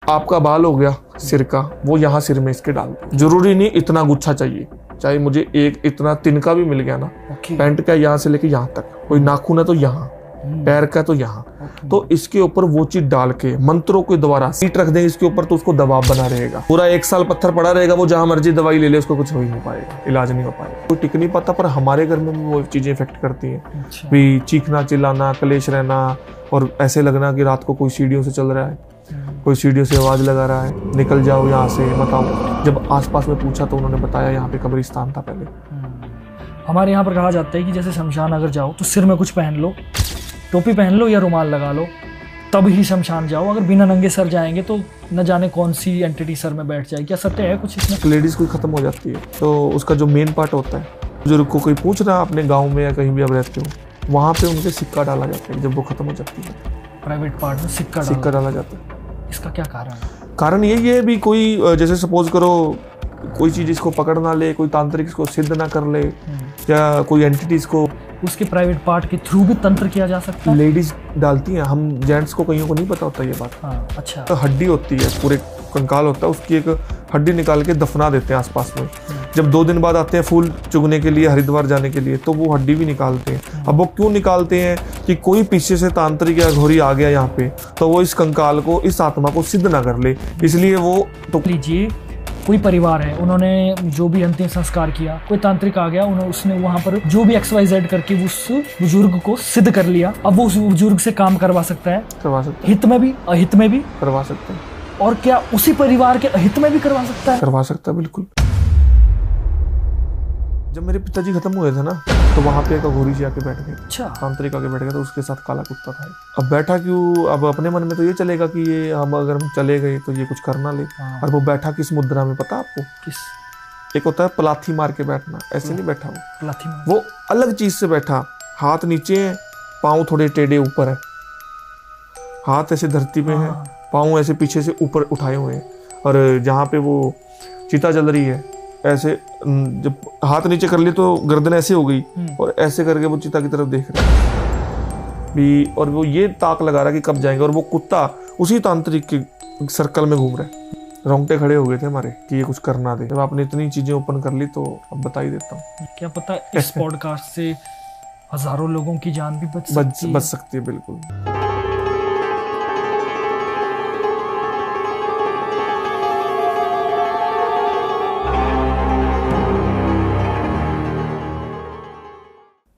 आपका बाल हो गया सिर का, वो यहाँ सिर में इसके डाल दो। जरूरी नहीं इतना गुच्छा चाहिए, चाहे मुझे एक इतना तिनका भी मिल गया ना, पैंट का यहाँ से लेके यहाँ तक, कोई नाखून है तो यहाँ, पैर का तो यहाँ, तो इसके ऊपर वो चीज डाल के मंत्रों के द्वारा सीट रख देंगे इसके ऊपर, तो उसको दबाव बना रहेगा। पूरा 1 साल पत्थर पड़ा रहेगा, वो जहां मर्जी दवाई ले ले उसको कुछ हो ही नहीं पाएगा, इलाज नहीं हो पाएगा, कोई टिक नहीं पाता। पर हमारे घर में भी वो चीजें इफेक्ट करती हैं। भी चीखना, चिल्लाना, कलेश रहना, और ऐसे लगना कि रात को कोई सीढ़ियों से चल रहा है, कोई सीढ़ियों से आवाज लगा रहा है, निकल जाओ यहाँ से, मत आओ। जब आसपास में पूछा तो उन्होंने बताया यहाँ पे कब्रिस्तान था पहले। हमारे यहाँ पर कहा जाता है कि जैसे शमशान अगर जाओ तो सिर में कुछ पहन लो, टोपी पहन लो या रुमाल लगा लो, तब ही शमशान जाओ। अगर बिना नंगे सर जाएंगे तो न जाने कौन सी एंटिटी सर में बैठ जाए। क्या सत्य है कुछ इसमें? लेडीज कोई खत्म हो जाती है तो उसका जो मेन पार्ट होता है, बुजुर्ग को कोई पूछ रहा है अपने गाँव में या कहीं भी आप रहते हो, वहाँ पे उनके सिक्का डाला जाता है। जब वो खत्म हो जाती है प्राइवेट पार्ट में सिक्का डाला जाता है। इसका क्या कारण है? कारण यही है भी कोई जैसे सपोज करो कोई चीज इसको पकड़ ना ले, कोई तांत्रिक इसको सिद्ध ना कर ले, या कोई एंटिटी इसको, उसके प्राइवेट पार्ट के थ्रू भी तंत्र किया जा सकता है। लेडीज डालती हैं, हम जेंट्स को कईयों को नहीं पता होता ये बात। हाँ, अच्छा। तो हड्डी होती है, पूरे कंकाल होता है, उसकी एक हड्डी निकाल के दफना देते हैं आसपास में। जब 2 दिन बाद आते हैं फूल चुगने के लिए, हरिद्वार जाने के लिए, तो वो हड्डी भी निकालते हैं। अब वो क्यों निकालते हैं कि कोई पीछे से तांत्रिक या घोरी आ गया यहाँ पे, तो वो इस कंकाल को, इस आत्मा को सिद्ध ना कर ले, इसलिए वो। तो लीजिए कोई परिवार है, उन्होंने जो भी अंतिम संस्कार किया, कोई तांत्रिक आ गया, उसने वहाँ पर जो भी XYZ करके उस बुजुर्ग को सिद्ध कर लिया। अब वो उस बुजुर्ग से काम करवा सकता है, हित में भी अहित में भी करवा सकते हैं। और क्या उसी परिवार के अहित में भी करवा सकता है? करवा सकता है, बिल्कुल। जब मेरे पिताजी खत्म हुए थे ना, तो वहाँ पे एक अघोरी जी आके बैठ गए। अच्छा। तांत्रिक आके बैठ गया, तो उसके साथ काला कुत्ता था। अब बैठा क्यों? अब अपने मन में तो ये चलेगा कि ये हम अगर हम चले गए तो ये कुछ करना ले। और वो बैठा किस मुद्रा में पता आपको? किस? एक होता है पलाथी मार के बैठना, ऐसे नहीं बैठा वो अलग चीज से बैठा। हाथ नीचे है, पाँव थोड़े टेढ़े ऊपर है, हाथ ऐसे धरती में है, पाँव ऐसे पीछे से ऊपर उठाए हुए हैं, और जहाँ पे वो चिता जल रही है ऐसे, जब हाथ नीचे कर लिए तो गर्दन ऐसे हो गई, और ऐसे करके वो चिता की तरफ देख रहे भी, और वो ये ताक लगा रहा कि कब जाएंगे। और वो कुत्ता उसी तांत्रिक के सर्कल में घूम रहा है। रोंगटे खड़े हो गए थे हमारे कि ये कुछ करना दे। जब आपने इतनी चीजें ओपन कर ली तो अब बता ही देता हूँ। क्या पता इस पॉडकास्ट से हजारों लोगों की जान भी बच सकती है, बिल्कुल।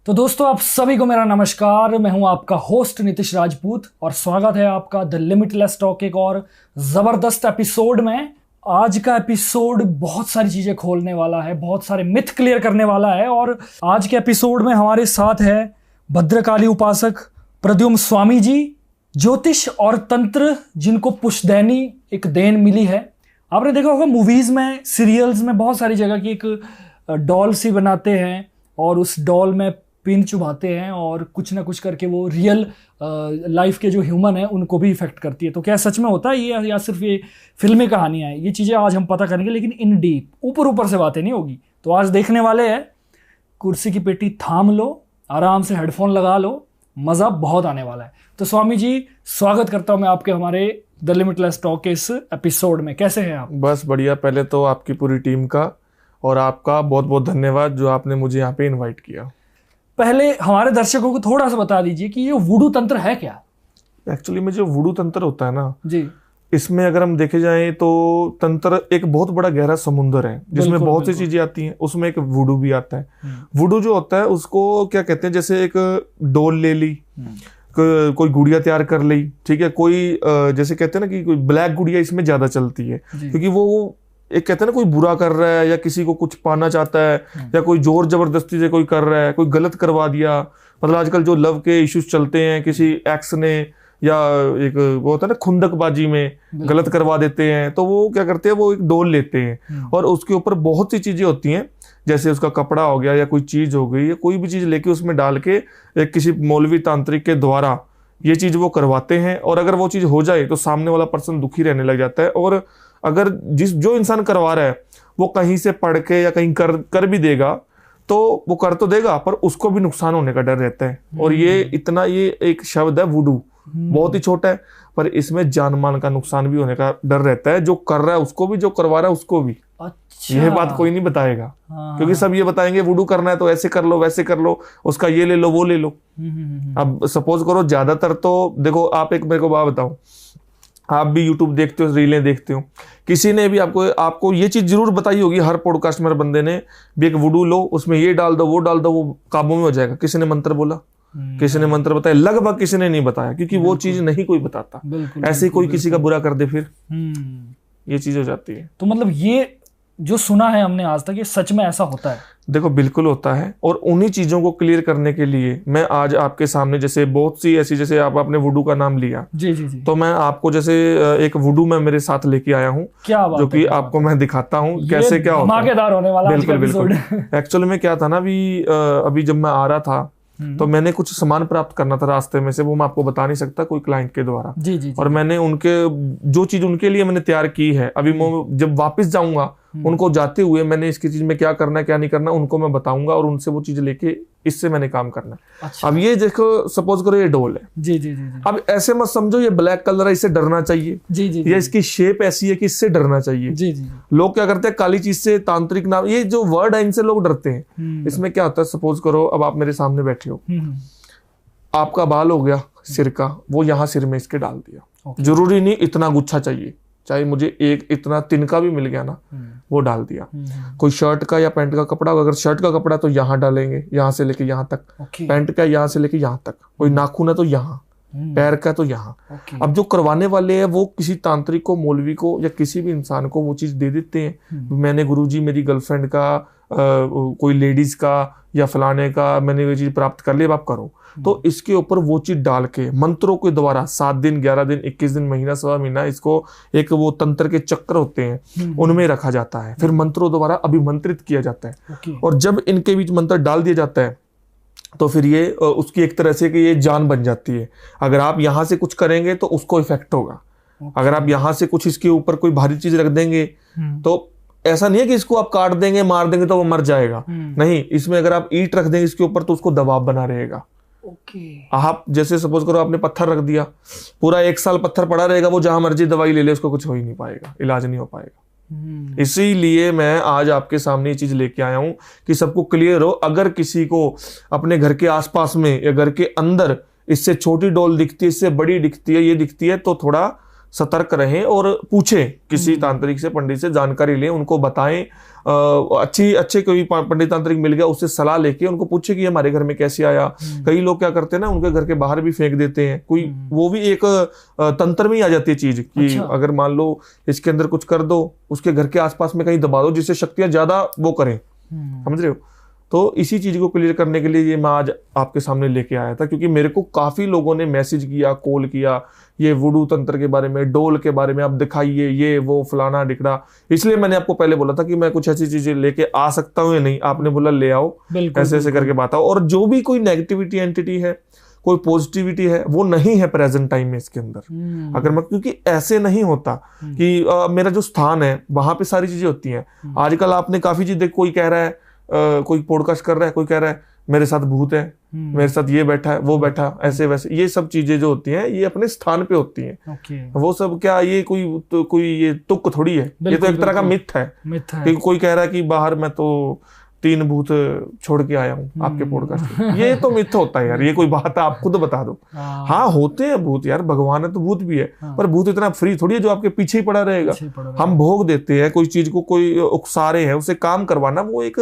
तो दोस्तों आप सभी को मेरा नमस्कार। मैं हूं आपका होस्ट नितिश राजपूत और स्वागत है आपका द लिमिटलेस टॉक एक और जबरदस्त एपिसोड में। आज का एपिसोड बहुत सारी चीजें खोलने वाला है, बहुत सारे मिथ क्लियर करने वाला है। और आज के एपिसोड में हमारे साथ है भद्रकाली उपासक प्रद्युम्न स्वामी जी, ज्योतिष और तंत्र जिनको पुष्टदैनी एक देन मिली है। आपने देखा होगा मूवीज में, सीरियल्स में बहुत सारी जगह की एक डॉल सी बनाते हैं और उस डॉल में पिन चुभाते हैं और कुछ ना कुछ करके वो रियल लाइफ के जो ह्यूमन है उनको भी इफेक्ट करती है। तो क्या सच में होता है ये, या सिर्फ ये फिल्मी कहानियां हैं? ये चीज़ें आज हम पता करेंगे, लेकिन इन डीप, ऊपर से बातें नहीं होगी। तो आज देखने वाले हैं, कुर्सी की पेटी थाम लो, आराम से हेडफोन लगा लो, मज़ा बहुत आने वाला है। तो स्वामी जी, स्वागत करता हूँ मैं आपके हमारे द लिमिटलेस टॉक के इस एपिसोड में। कैसे हैं आप? बस बढ़िया। पहले तो आपकी पूरी टीम का और आपका बहुत बहुत धन्यवाद जो आपने मुझे यहाँ पे इनवाइट किया। पहले हमारे दर्शकों को थोड़ा सा बता दीजिए कि ये वुडू तंत्र है क्या? एक्चुअली में जो वुडू तंत्र होता है ना जी, इसमें अगर हम देखे जाएं तो तंत्र एक बहुत बड़ा गहरा समुंदर है जिसमें बहुत सी चीजें आती हैं। उसमें एक वुडू भी आता है। वुडू जो होता है उसको क्या कहते हैं, जैसे एक डोल ले ली, कोई गुड़िया तैयार कर ली, ठीक है, कोई जैसे कहते हैं ना कि कोई ब्लैक गुड़िया इसमें ज्यादा चलती है, क्योंकि वो एक कहते हैं ना कोई बुरा कर रहा है या किसी को कुछ पाना चाहता है, या कोई जोर जबरदस्ती से कोई कर रहा है, कोई गलत करवा दिया। मतलब आजकल जो लव के इश्यूज चलते हैं, किसी एक्स ने या एक वो होता है ना खुंदकबाजी में गलत करवा देते हैं, तो वो क्या करते हैं, वो एक डोल लेते हैं और उसके ऊपर बहुत सी चीजें होती हैं, जैसे उसका कपड़ा हो गया या कोई चीज हो गई या कोई भी चीज लेके उसमें डाल के एक किसी मौलवी तांत्रिक के द्वारा ये चीज वो करवाते हैं। और अगर वो चीज हो जाए तो सामने वाला पर्सन दुखी रहने लग जाता है। और अगर जो इंसान करवा रहा है वो कहीं से पढ़ के या कहीं कर भी देगा तो वो कर तो देगा, पर उसको भी नुकसान होने का डर रहता है। और ये एक शब्द है वुडू, बहुत ही छोटा है, पर इसमें जान मान का नुकसान भी होने का डर रहता है, जो कर रहा है उसको भी, जो करवा रहा है उसको भी। अच्छा। यह बात कोई नहीं बताएगा, क्योंकि सब ये बताएंगे वुडू करना है तो ऐसे कर लो, वैसे कर लो, उसका ये ले लो, वो ले लो। अब सपोज करो, ज्यादातर तो देखो, आप एक मेरे को बात बताओ, आप भी यूट्यूब देखते हो, रीलें देखते हो, किसी ने भी आपको ये चीज जरूर बताई होगी, हर पॉडकास्ट में बंदे ने भी, एक वुडू लो, उसमें ये डाल दो, वो डाल दो, वो काबू में हो जाएगा। किसी ने मंत्र बोला, किसी ने मंत्र बताया, लगभग किसी ने नहीं बताया, क्योंकि वो चीज नहीं कोई बताता। ऐसे कोई किसी का बुरा कर दे फिर ये चीज हो जाती है। तो मतलब ये जो सुना है हमने आज तक, ये सच में ऐसा होता है? देखो बिल्कुल होता है, और उन्हीं चीजों को क्लियर करने के लिए मैं आज आपके सामने, जैसे बहुत सी ऐसी, जैसे आपने वुडू का नाम लिया, जी जी जी, तो मैं आपको जैसे एक वुडू मैं मेरे साथ लेके आया हूँ, क्या बात जो कि आपको मैं दिखाता हूँ कैसे क्या होता है। धमाकेदार होने वाला बिल्कुल बिल्कुल। एक्चुअली में क्या था ना, अभी जब मैं आ रहा था तो मैंने कुछ सामान प्राप्त करना था रास्ते में से, वो मैं आपको बता नहीं सकता, कोई क्लाइंट के द्वारा। जी जी। और मैंने उनके जो चीज उनके लिए मैंने तैयार की है, अभी मैं जब वापस जाऊंगा उनको जाते हुए मैंने इसकी चीज में क्या करना है क्या नहीं करना उनको मैं बताऊंगा, और उनसे वो चीज लेके इससे मैंने काम करना है। अच्छा। अब ये देखो, सपोज करो ये डोल है, जी जी जी। अब ऐसे मत समझो ये ब्लैक कलर है इससे डरना चाहिए, जी जी, या इसकी शेप ऐसी है कि इससे डरना चाहिए। जी जी। लोग क्या करते हैं, काली चीज से, तांत्रिक नाम, ये जो वर्ड है इनसे लोग डरते हैं। इसमें क्या होता है, सपोज करो अब आप मेरे सामने बैठे हो, आपका बाल हो गया सिर का, वो यहाँ सिर में इसके डाल दिया, जरूरी नहीं इतना गुच्छा चाहिए, चाहे मुझे एक इतना तिनका भी मिल गया ना, वो डाल दिया। कोई शर्ट का या पैंट का कपड़ा, अगर शर्ट का कपड़ा तो यहाँ डालेंगे, यहाँ से लेके यहाँ तक, पैंट का यहाँ से लेके यहाँ तक, कोई नाखून है तो यहाँ, पैर का तो यहाँ। अब जो करवाने वाले हैं वो किसी तांत्रिक को, मौलवी को, या किसी भी इंसान को वो चीज दे देते हैं। मैंने गुरुजी मेरी गर्लफ्रेंड का, कोई लेडीज का या फलाने का मैंने ये चीज प्राप्त कर ली, अब आप करो। तो इसके ऊपर वो चीज डाल के मंत्रों के द्वारा 7 दिन, 11 दिन, 21 दिन, महीना, सवा महीना, इसको एक वो तंत्र के चक्र होते हैं उनमें रखा जाता है, फिर मंत्रों द्वारा अभिमंत्रित किया जाता है। और जब इनके बीच मंत्र डाल दिया जाता है तो फिर ये उसकी एक तरह से कि ये जान बन जाती है। अगर आप यहाँ से कुछ करेंगे तो उसको इफेक्ट होगा, अगर आप यहाँ से कुछ इसके ऊपर कोई भारी चीज रख देंगे तो ऐसा नहीं है कि इसको आप काट देंगे, मार देंगे तो वो मर जाएगा, नहीं, इसमें अगर आप ईंट रख देंगे इसके ऊपर तो उसको दबाव बना रहेगा। आप जैसे सपोज करो आपने पत्थर रख दिया, पूरा 1 साल पत्थर पड़ा रहेगा, वो जहां मर्जी दवाई ले ले उसको कुछ हो ही नहीं पाएगा, इलाज नहीं हो पाएगा। इसीलिए मैं आज आपके सामने ये चीज लेके आया हूं कि सबको क्लियर हो। अगर किसी को अपने घर के आसपास में या घर के अंदर इससे छोटी डोल दिखती है, इससे बड़ी दिखती है, ये दिखती है, तो थोड़ा सतर्क रहें और पूछें किसी तांत्रिक से, पंडित से जानकारी लें, उनको बताएं। अच्छे कोई पंडित तांत्रिक मिल गया उससे सलाह लेके उनको पूछे कि हमारे घर में कैसे आया। कई लोग क्या करते हैं ना, उनके घर के बाहर भी फेंक देते हैं, कोई वो भी एक तंत्र में ही आ जाती है चीज कि अच्छा। अगर मान लो इसके अंदर कुछ कर दो, उसके घर के आसपास में कहीं दबा दो जिससे शक्तियां ज्यादा वो करें, समझ रहे हो। तो इसी चीज को क्लियर करने के लिए ये मैं आज आपके सामने लेके आया था, क्योंकि मेरे को काफी लोगों ने मैसेज किया, कॉल किया, ये वुडू तंत्र के बारे में, डोल के बारे में आप दिखाइए, ये वो फलाना डिकड़ा। इसलिए मैंने आपको पहले बोला था कि मैं कुछ ऐसी चीजें लेके आ सकता हूँ या नहीं, आपने बोला ले आओ, ऐसे ऐसे करके बताओ। और जो भी कोई नेगेटिविटी एंटिटी है, कोई पॉजिटिविटी है, वो नहीं है प्रेजेंट टाइम में इसके अंदर। अगर मैं, क्योंकि ऐसे नहीं होता कि मेरा जो स्थान है वहां पे सारी चीजें होती हैं। आजकल आपने काफी चीजें, कोई कह रहा है, कोई पॉडकास्ट कर रहा है, कोई कह रहा है मेरे साथ भूत है, मेरे साथ ये बैठा है, वो बैठा, ऐसे वैसे, ये सब चीजें जो होती हैं ये अपने स्थान पे होती हैं। वो सब क्या, ये कोई ये तुक थोड़ी है, ये तो एक तरह का मिथ है। कि कोई कह रहा है कि बाहर मैं तो 3 भूत छोड़ के आया हूँ आपके पॉडकास्ट में, ये तो मिथ होता है यार, ये कोई बात है, आप खुद बता दो। हाँ होते हैं भूत यार, भगवान है तो भूत भी है, पर भूत इतना फ्री थोड़ी है जो आपके पीछे ही पड़ा रहेगा। हम भोग देते हैं कोई चीज को, कोई उकसारे है, उसे काम करवाना, वो एक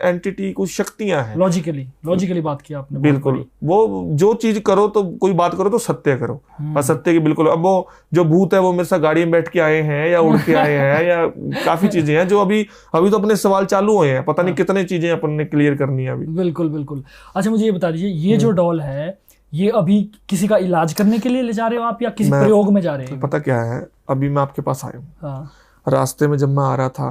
एंटिटी, कुछ शक्तियां हैं। लॉजिकली बात की आपने, बिल्कुल। वो जो चीज करो तो, कोई बात करो तो सत्य करो, असत्य की बिल्कुल। अब वो जो भूत है वो मेरे साथ गाड़ी में बैठ के आए हैं या उड़ के आए हैं, या काफी चीजें हैं जो अभी तो अपने सवाल चालू हुए हैं, पता नहीं कितने चीजें अपन ने क्लियर करनी है अभी। बिल्कुल। अच्छा मुझे ये बता दीजिए, ये जो डॉल है ये अभी किसी का इलाज करने के लिए ले जा रहे हो आप, या किसी प्रयोग में जा रहे हैं? पता क्या है, अभी मैं आपके पास आया हूँ, रास्ते में जब मैं आ रहा था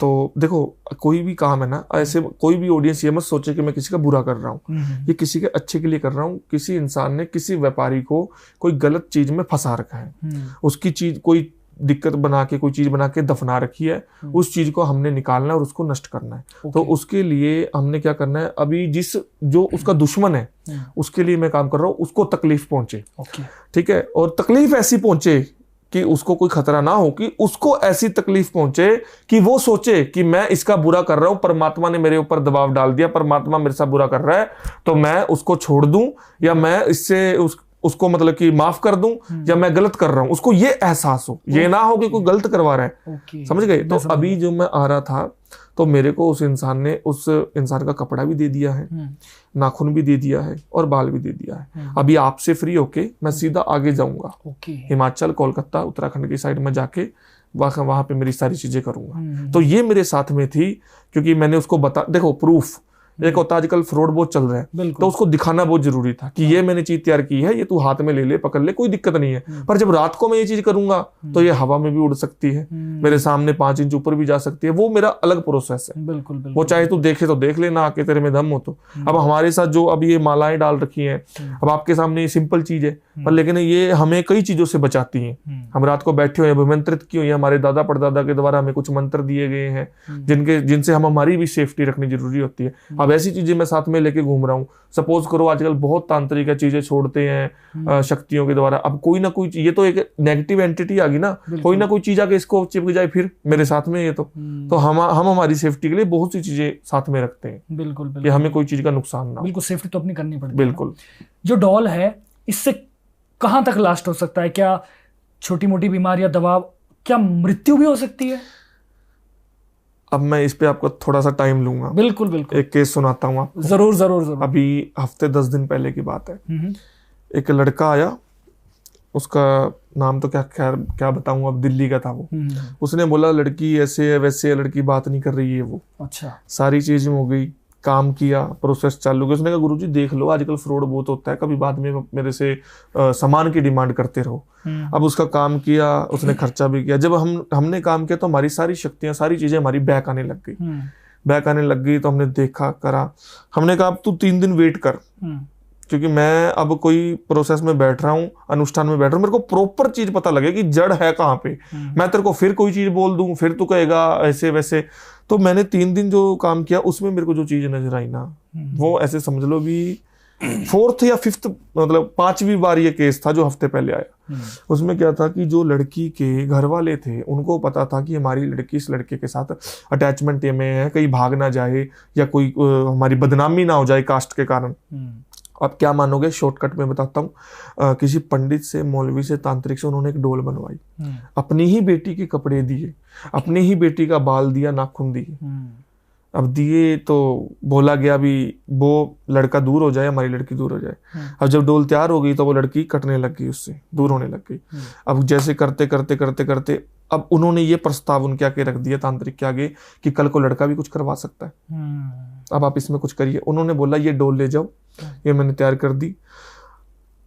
तो देखो, कोई भी काम है ना, ऐसे कोई भी ऑडियंस ये मत सोचे कि मैं किसी का बुरा कर रहा हूँ, ये किसी के अच्छे के लिए कर रहा हूँ। किसी इंसान ने, किसी व्यापारी को कोई गलत चीज में फंसा रखा है, उसकी चीज कोई दिक्कत बना के, कोई चीज बना के दफना रखी है, उस चीज को हमने निकालना है और उसको नष्ट करना है। तो उसके लिए हमने क्या करना है, अभी जो उसका दुश्मन है उसके लिए मैं काम कर रहा हूँ, उसको तकलीफ पहुंचे, ठीक है, और तकलीफ ऐसी पहुंचे कि उसको कोई खतरा ना हो, कि उसको ऐसी तकलीफ पहुंचे कि वो सोचे कि मैं इसका बुरा कर रहा हूं, परमात्मा ने मेरे ऊपर दबाव डाल दिया, परमात्मा मेरे साथ बुरा कर रहा है, तो मैं उसको छोड़ दूं या मैं इससे उसको मतलब कि माफ कर दूं, या मैं गलत कर रहा हूं, उसको ये एहसास हो, ये ना हो कि कोई गलत करवा रहा है। समझ गए? तो अभी जो मैं आ रहा था तो मेरे को उस इंसान ने उस इंसान का कपड़ा भी दे दिया है, नाखून भी दे दिया है और बाल भी दे दिया है। अभी आपसे फ्री होके मैं सीधा आगे जाऊंगा, हिमाचल, कोलकाता, उत्तराखंड की साइड में जाके वहां पे मेरी सारी चीजें करूंगा। तो ये मेरे साथ में थी, क्योंकि मैंने उसको देखो प्रूफ एक होता है, आजकल फ्रॉड बहुत चल रहा है, तो उसको दिखाना बहुत जरूरी था कि ये मैंने चीज तैयार की है, ये तू हाथ में ले ले, पकड़ ले, कोई दिक्कत नहीं है। पर जब रात को मैं ये चीज करूंगा तो ये हवा में भी उड़ सकती है, मेरे सामने 5 इंच ऊपर भी जा सकती है, वो मेरा अलग प्रोसेस है। बिल्कुल, वो चाहे तू देखे तो देख लेना आके, तेरे में दम हो तो। अब हमारे साथ जो अब ये मालाएं डाल रखी हैं, अब आपके सामने ये सिंपल चीज है, पर लेकिन ये हमें कई चीजों से बचाती हैं। हम रात को बैठे हुए अभिमंत्रित की हुई है, हमारे दादा परदादा के द्वारा हमें कुछ मंत्र दिए गए हैं जिनसे हमारी भी सेफ्टी रखनी जरूरी होती है। अब ऐसी चीजें मैं साथ में लेके घूम रहा हूँ। सपोज करो आजकल बहुत तांत्रिक चीजें छोड़ते हैं शक्तियों के द्वारा, अब कोई ना कोई, ये तो एक नेगेटिव एंटिटी आ गई ना, कोई ना कोई चीज आके इसको चिपक जाए फिर मेरे साथ में, ये तो हम हमारी सेफ्टी के लिए बहुत सी चीजें साथ में रखते हैं। बिल्कुल, कि हमें कोई चीज का नुकसान ना हो। बिल्कुल, सेफ्टी तो अपनी करनी पड़ती है। बिल्कुल। जो डॉल है इससे कहां तक लास्ट हो सकता है? क्या छोटी मोटी बीमारियां, दबाव, क्या मृत्यु भी हो सकती है? अब मैं इस पे आपको थोड़ा सा टाइम लूंगा। बिल्कुल बिल्कुल। एक केस सुनाता हूँ आपको। जरूर जरूर जरूर। अभी हफ्ते 10 दिन पहले की बात है। एक लड़का आया, उसका नाम तो क्या बताऊं, अब दिल्ली का था वो। उसने बोला लड़की ऐसे है वैसे है, लड़की बात नहीं कर रही है वो। अच्छा। सारी चीजें हो गई, काम किया, प्रोसेस चालू किया। उसने कहा गुरुजी देख लो, आजकल फ्रॉड बहुत होता है, कभी बाद में मेरे से सामान की डिमांड करते रहो। अब उसका काम किया, उसने खर्चा भी किया। जब हमने काम किया तो हमारी सारी शक्तियां, सारी चीजें हमारी बैक आने लग गई। तो हमने देखा, करा। हमने कहा अब तू 3 दिन वेट कर, क्योंकि मैं अब कोई प्रोसेस में बैठ रहा हूँ, अनुष्ठान में बैठ रहा हूँ, मेरे को प्रॉपर चीज पता लगे कि जड़ है कहाँ पे। मैं तेरे को फिर कोई चीज बोल दूं, फिर तू कहेगा ऐसे वैसे। तो मैंने 3 दिन जो काम किया उसमें मेरे को जो चीज नजर आई ना, वो ऐसे समझ लो भी 4th या 5th, मतलब 5वीं बार ये केस था जो हफ्ते पहले आया। उसमें क्या था कि जो लड़की के घर वाले थे उनको पता था कि हमारी लड़की इस लड़के के साथ अटैचमेंट में है, कहीं भाग ना जाए या कोई हमारी बदनामी ना हो जाए कास्ट के कारण। अब क्या मानोगे, शॉर्टकट में बताता हूँ। किसी पंडित से, मौलवी से, तांत्रिक से उन्होंने एक डोल बनवाई, अपनी ही बेटी के कपड़े दिए, अपनी ही बेटी का बाल दिया, नाखून दिए। अब दिए तो बोला गया भी वो लड़का दूर हो जाए, हमारी लड़की दूर हो जाए। अब जब डोल तैयार हो गई तो वो लड़की कटने लग गई, उससे दूर होने लग गई। अब जैसे करते करते करते करते अब उन्होंने ये प्रस्ताव उनके आगे रख दिया, तांत्रिक के आगे, कि कल को लड़का भी कुछ करवा सकता है, अब आप इसमें कुछ करिए। उन्होंने बोला ये डोल ले जाओ, ये मैंने तैयार कर दी।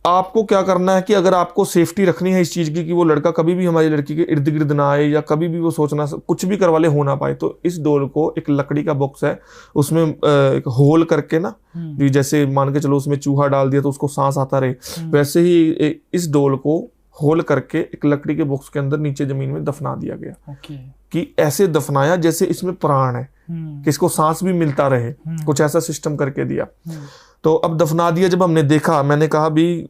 आपको क्या करना है कि अगर आपको सेफ्टी रखनी है इस चीज की कि वो लड़का कभी भी हमारी लड़की के इर्द गिर्द ना आए, या कभी भी वो सोचना कुछ भी करवा ले, हो ना पाए, तो इस डोल को, एक लकड़ी का बॉक्स है, उसमें एक होल करके ना, जैसे मान के चलो उसमें चूहा डाल दिया तो उसको सांस आता रहे, वैसे ही इस डोल को होल करके एक लकड़ी के बॉक्स के अंदर नीचे जमीन में दफना दिया गया। कि ऐसे दफनाया जैसे इसमें प्राण है, कि इसको सांस भी मिलता रहे, कुछ ऐसा सिस्टम करके दिया। तो अब दफना दिया। जब हमने देखा, मैंने कहा भी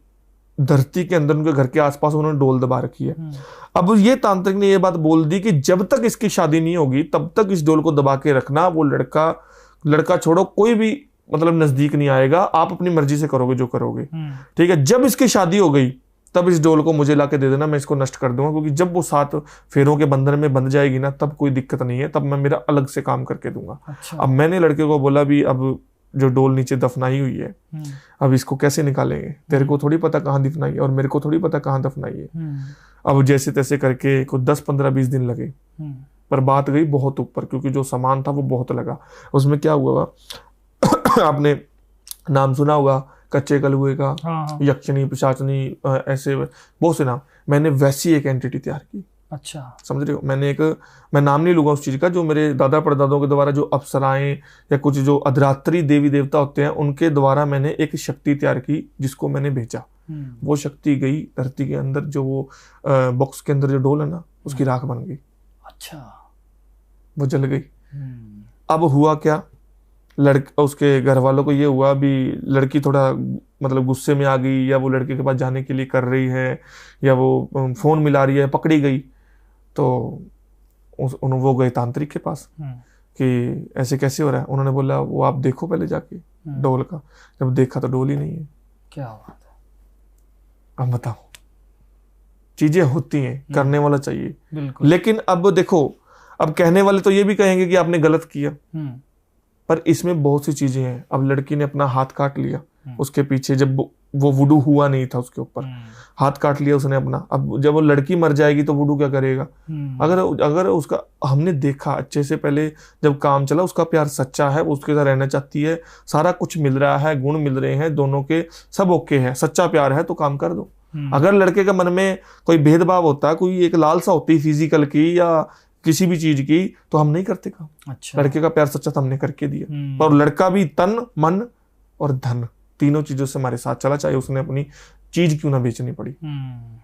धरती के अंदर, उनके घर के आसपास उन्होंने डोल दबा रखी है। अब ये तांत्रिक ने ये बात बोल दी कि जब तक इसकी शादी नहीं होगी तब तक इस डोल को दबा के रखना, वो लड़का छोड़ो, कोई भी मतलब नजदीक नहीं आएगा, आप अपनी मर्जी से करोगे जो करोगे, ठीक है। जब इसकी शादी हो गई तब इस डोल को मुझे लाके दे देना, मैं इसको नष्ट कर दूंगा, क्योंकि जब वो 7 फेरों के बंधन में बंध जाएगी ना, तब कोई दिक्कत नहीं है, तब मैं मेरा अलग से काम करके दूंगा। अच्छा। अब मैंने लड़के को बोला भी अब जो डोल नीचे दफनाई हुई है, अब इसको कैसे निकालेंगे, तेरे को थोड़ी पता कहाँ दफनाई है और मेरे को थोड़ी पता कहाँ दफनाई है। अब जैसे तैसे करके कुछ 10, 15, 20 दिन लगे, पर बात गई बहुत ऊपर, क्योंकि जो सामान था वो बहुत लगा। उसमें क्या हुआ आपने नाम सुना होगा कच्चे कलुए का, यक्षिणी, पिशाचनी, ऐसे बहुत से नाम। मैंने वैसी एक एंटिटी तैयार की। अच्छा, समझ रहे हो। मैं नाम नहीं लूंगा उस चीज का, जो मेरे दादा परदादों के द्वारा जो अप्सराएं या कुछ जो अधरात्रि देवी देवता होते हैं उनके द्वारा मैंने एक शक्ति तैयार की, जिसको मैंने भेजा। वो शक्ति गई धरती के अंदर, जो वो बॉक्स के अंदर जो डोल है ना, उसकी राख बन गई। अच्छा। वो जल गई। अब हुआ क्या, उसके घर वालों को ये हुआ भी लड़की थोड़ा मतलब गुस्से में आ गई, या वो लड़के के पास जाने के लिए कर रही है, या वो फोन मिला रही है, पकड़ी गई। तो वो गए तांत्रिक के पास कि ऐसे कैसे हो रहा है। उन्होंने बोला वो आप देखो पहले जाके डोल का। जब देखा तो डोल ही नहीं है। क्या बात है। अब बताओ, चीजें होती हैं, करने वाला चाहिए। लेकिन अब देखो, अब कहने वाले तो ये भी कहेंगे कि आपने गलत किया, पर इसमें बहुत सी चीजें हैं। अब लड़की ने अपना हाथ काट लिया उसके पीछे, जब वो वुडू हुआ नहीं था उसके ऊपर, हाथ काट लिया उसने अपना। अब जब वो लड़की मर जाएगी तो वुडू क्या करेगा? अगर उसका हमने देखा अच्छे से, पहले जब काम चला, उसका प्यार सच्चा है, वो उसके साथ रहना चाहती है, सारा कुछ मिल रहा है, गुण मिल रहे हैं दोनों के, सब ओके है, सच्चा प्यार है, तो काम कर दो। अगर लड़के के मन में कोई भेदभाव होता, कोई एक लालसा होती फिजिकल की या किसी भी चीज की, तो हम नहीं करते काम। अच्छा। लड़के का प्यार सच्चा तो हमने करके दिया। और लड़का भी तन मन और धन तीनों चीजों से हमारे साथ चला, चाहे उसने अपनी चीज क्यों ना बेचनी पड़ी।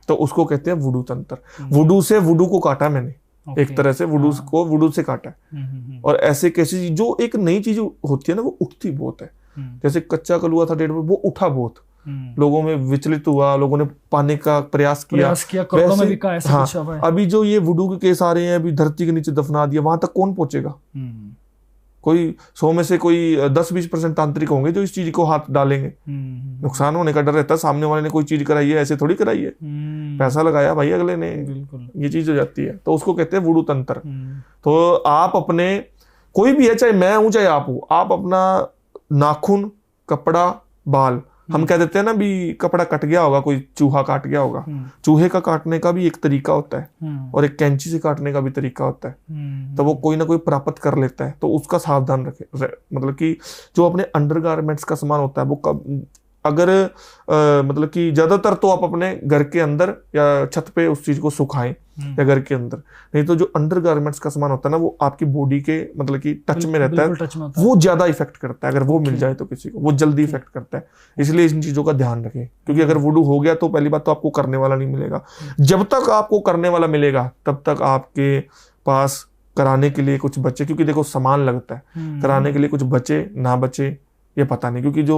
तो उसको कहते हैं वुडू तंत्र। वुडू से वुडू को काटा मैंने, एक तरह से वुडू को वुडू से काटा है। और ऐसे कैसी जो एक नई चीज होती है ना, वो उठती बहुत है। जैसे कच्चा कलुआ था 1.5, वो उठा बहुत, लोगों में विचलित हुआ, लोगों ने पाने का प्रयास किया में भी का, ऐसा कुछ है। अभी जो ये वुडू के केस आ रहे हैं, अभी धरती के नीचे दफना दिया, वहां तक कौन पहुंचेगा? कोई 100 में से कोई 10-20% तांत्रिक होंगे जो इस चीज को हाथ डालेंगे। नुकसान होने का डर रहता है। सामने वाले ने कोई चीज कराई है, ऐसे थोड़ी कराई है, पैसा लगाया भाई अगले ने, ये चीज हो जाती है। तो उसको कहते हैं वुडू तंत्र। तो आप अपने, कोई भी है, चाहे मैं हूं चाहे आप हो, आप अपना नाखून, कपड़ा, बाल, हम कह देते हैं ना भी कपड़ा कट गया होगा, कोई चूहा काट गया होगा, चूहे का काटने का भी एक तरीका होता है और एक कैंची से काटने का भी तरीका होता है। तो वो कोई ना कोई प्राप्त कर लेता है, तो उसका सावधान रखे। मतलब कि जो अपने अंडरगारमेंट्स का सामान होता है वो अगर मतलब कि ज्यादातर तो आप अपने घर के अंदर या छत पे उस चीज को सुखाएं या घर के अंदर, नहीं तो जो अंडरगारमेंट्स का सामान होता है ना, वो आपकी बॉडी के मतलब कि टच में रहता है, वो ज्यादा इफेक्ट करता है। अगर वो मिल जाए तो किसी को वो जल्दी इफेक्ट करता है। इसलिए इन चीजों का ध्यान रखें, क्योंकि अगर वुडू हो गया तो पहली बात तो आपको करने वाला नहीं मिलेगा। जब तक आपको करने वाला मिलेगा तब तक आपके पास कराने के लिए कुछ बचे, क्योंकि देखो सामान लगता है, कराने के लिए कुछ बचे ना बचे ये पता नहीं, क्योंकि जो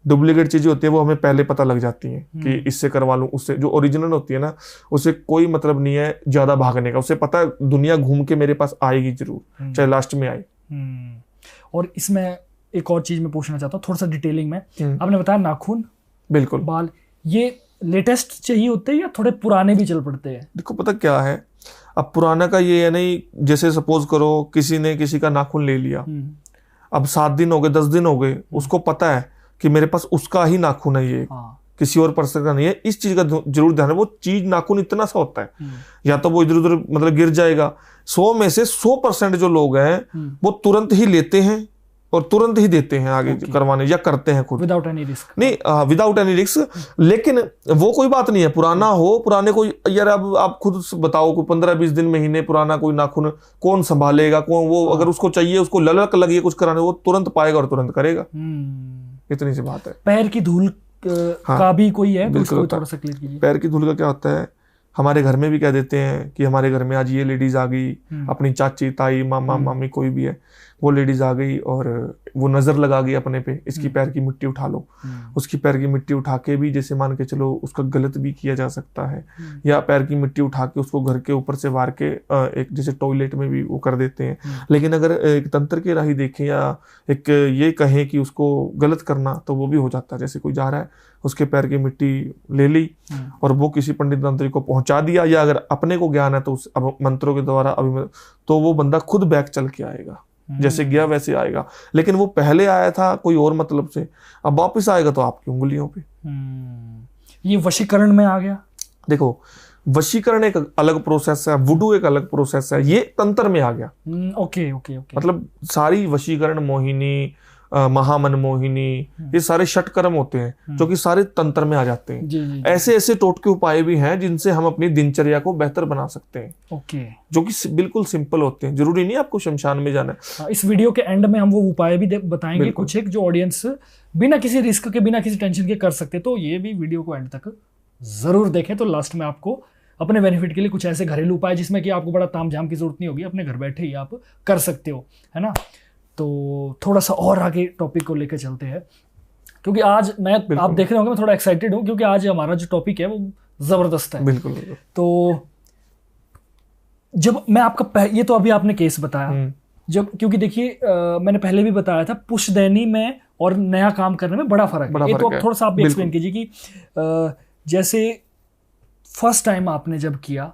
डुप्लीकेट चीजें होती है वो हमें पहले पता लग जाती हैं कि इससे करवा लूं, उससे। जो ओरिजिनल होती है ना, उससे कोई मतलब नहीं है ज्यादा भागने का, उसे पता है दुनिया घूम के मेरे पास आएगी जरूर, चाहे लास्ट में आए। और इसमें एक और चीज मैं पूछना चाहता हूँ थोड़ा सा डिटेलिंग में। आपने बताया नाखून, बिल्कुल, बाल, ये लेटेस्ट चाहिए होते हैं या थोड़े पुराने भी चल पड़ते हैं? देखो पता क्या है, अब पुराना का ये है नहीं, जैसे सपोज करो किसी ने किसी का नाखून ले लिया, अब 7 दिन हो गए, 10 दिन हो गए, उसको पता है कि मेरे पास उसका ही नाखून है, ये किसी और पर्सन का नहीं है। इस चीज का जरूर ध्यान है। वो चीज नाखून इतना सा होता है, या तो वो इधर उधर मतलब गिर जाएगा। 100 में से 100% जो लोग हैं वो तुरंत ही लेते हैं और तुरंत ही देते हैं आगे करवाने, या करते हैं खुद विदाउट एनी रिस्क। नहीं, विदाउट एनी रिस्क। लेकिन वो कोई बात नहीं है, पुराना हो, पुराने कोई, यार अब आप खुद बताओ, कोई 15-20 दिन महीने पुराना कोई नाखून कौन संभालेगा, कौन वो अगर उसको चाहिए, उसको ललक लगी कुछ कराने, वो तुरंत पाएगा और तुरंत करेगा। इतनी सी बात है। पैर की धूल का भी कोई है? बिल्कुल, पैर की धूल का क्या होता है, हमारे घर में भी कह देते हैं कि हमारे घर में आज ये लेडीज आ गई, अपनी चाची, ताई, मामा, मामी, कोई भी है, वो लेडीज आ गई और वो नजर लगा गई अपने पे, इसकी पैर की मिट्टी उठा लो। उसकी पैर की मिट्टी उठा के भी जैसे मान के चलो उसका गलत भी किया जा सकता है, या पैर की मिट्टी उठा के उसको घर के ऊपर से वार के एक जैसे टॉयलेट में भी वो कर देते हैं। लेकिन अगर एक तंत्र की राही देखें या एक ये कहें कि उसको गलत करना, तो वो भी हो जाता है। जैसे कोई जा रहा है, उसके पैर की मिट्टी ले ली और वो किसी पंडित तंत्री को पहुंचा दिया, या अगर अपने को ज्ञान है तो उस मंत्रों के द्वारा तो वो बंदा खुद बैक चल के आएगा, जैसे गया वैसे आएगा। लेकिन वो पहले आया था कोई और मतलब से, अब वापस आएगा तो आपकी उंगलियों पे। ये वशीकरण में आ गया। देखो, वशीकरण एक अलग प्रोसेस है, वुडू एक अलग प्रोसेस है, ये तंत्र में आ गया। ओके। मतलब सारी वशीकरण, मोहिनी, महामन मोहिनी, ये सारे षटकर्म होते हैं जो कि सारे तंत्र में आ जाते हैं। जी। ऐसे ऐसे टोटके उपाय भी हैं जिनसे हम अपनी दिनचर्या को बेहतर बना सकते हैं। ओके। जो कि बिल्कुल सिंपल होते हैं, जरूरी नहीं आपको शमशान में जाना है। इस वीडियो के एंड में हम वो उपाय भी बताएंगे कुछ एक, जो ऑडियंस बिना किसी रिस्क के, बिना किसी टेंशन के कर सकते। तो ये भी वीडियो को एंड तक जरूर देखें, तो लास्ट में आपको अपने बेनिफिट के लिए कुछ ऐसे घरेलू उपाय जिसमें कि आपको बड़ा तामझाम की जरूरत नहीं होगी, अपने घर बैठे ही आप कर सकते हो, है ना। तो थोड़ा सा और आगे टॉपिक को लेकर चलते हैं, क्योंकि आज आप देख रहे होंगे मैं थोड़ा एक्साइटेड हूँ, क्योंकि आज हमारा जो टॉपिक है वो जबरदस्त है। बिल्कुल। तो जब मैं आपका ये तो अभी आपने केस बताया, जब क्योंकि देखिए मैंने पहले भी बताया था पुश्तैनी में और नया काम करने में बड़ा फर्क है। ये तो अब थोड़ा सा आप भी एक्सप्लेन कीजिए कि जैसे फर्स्ट टाइम आपने जब किया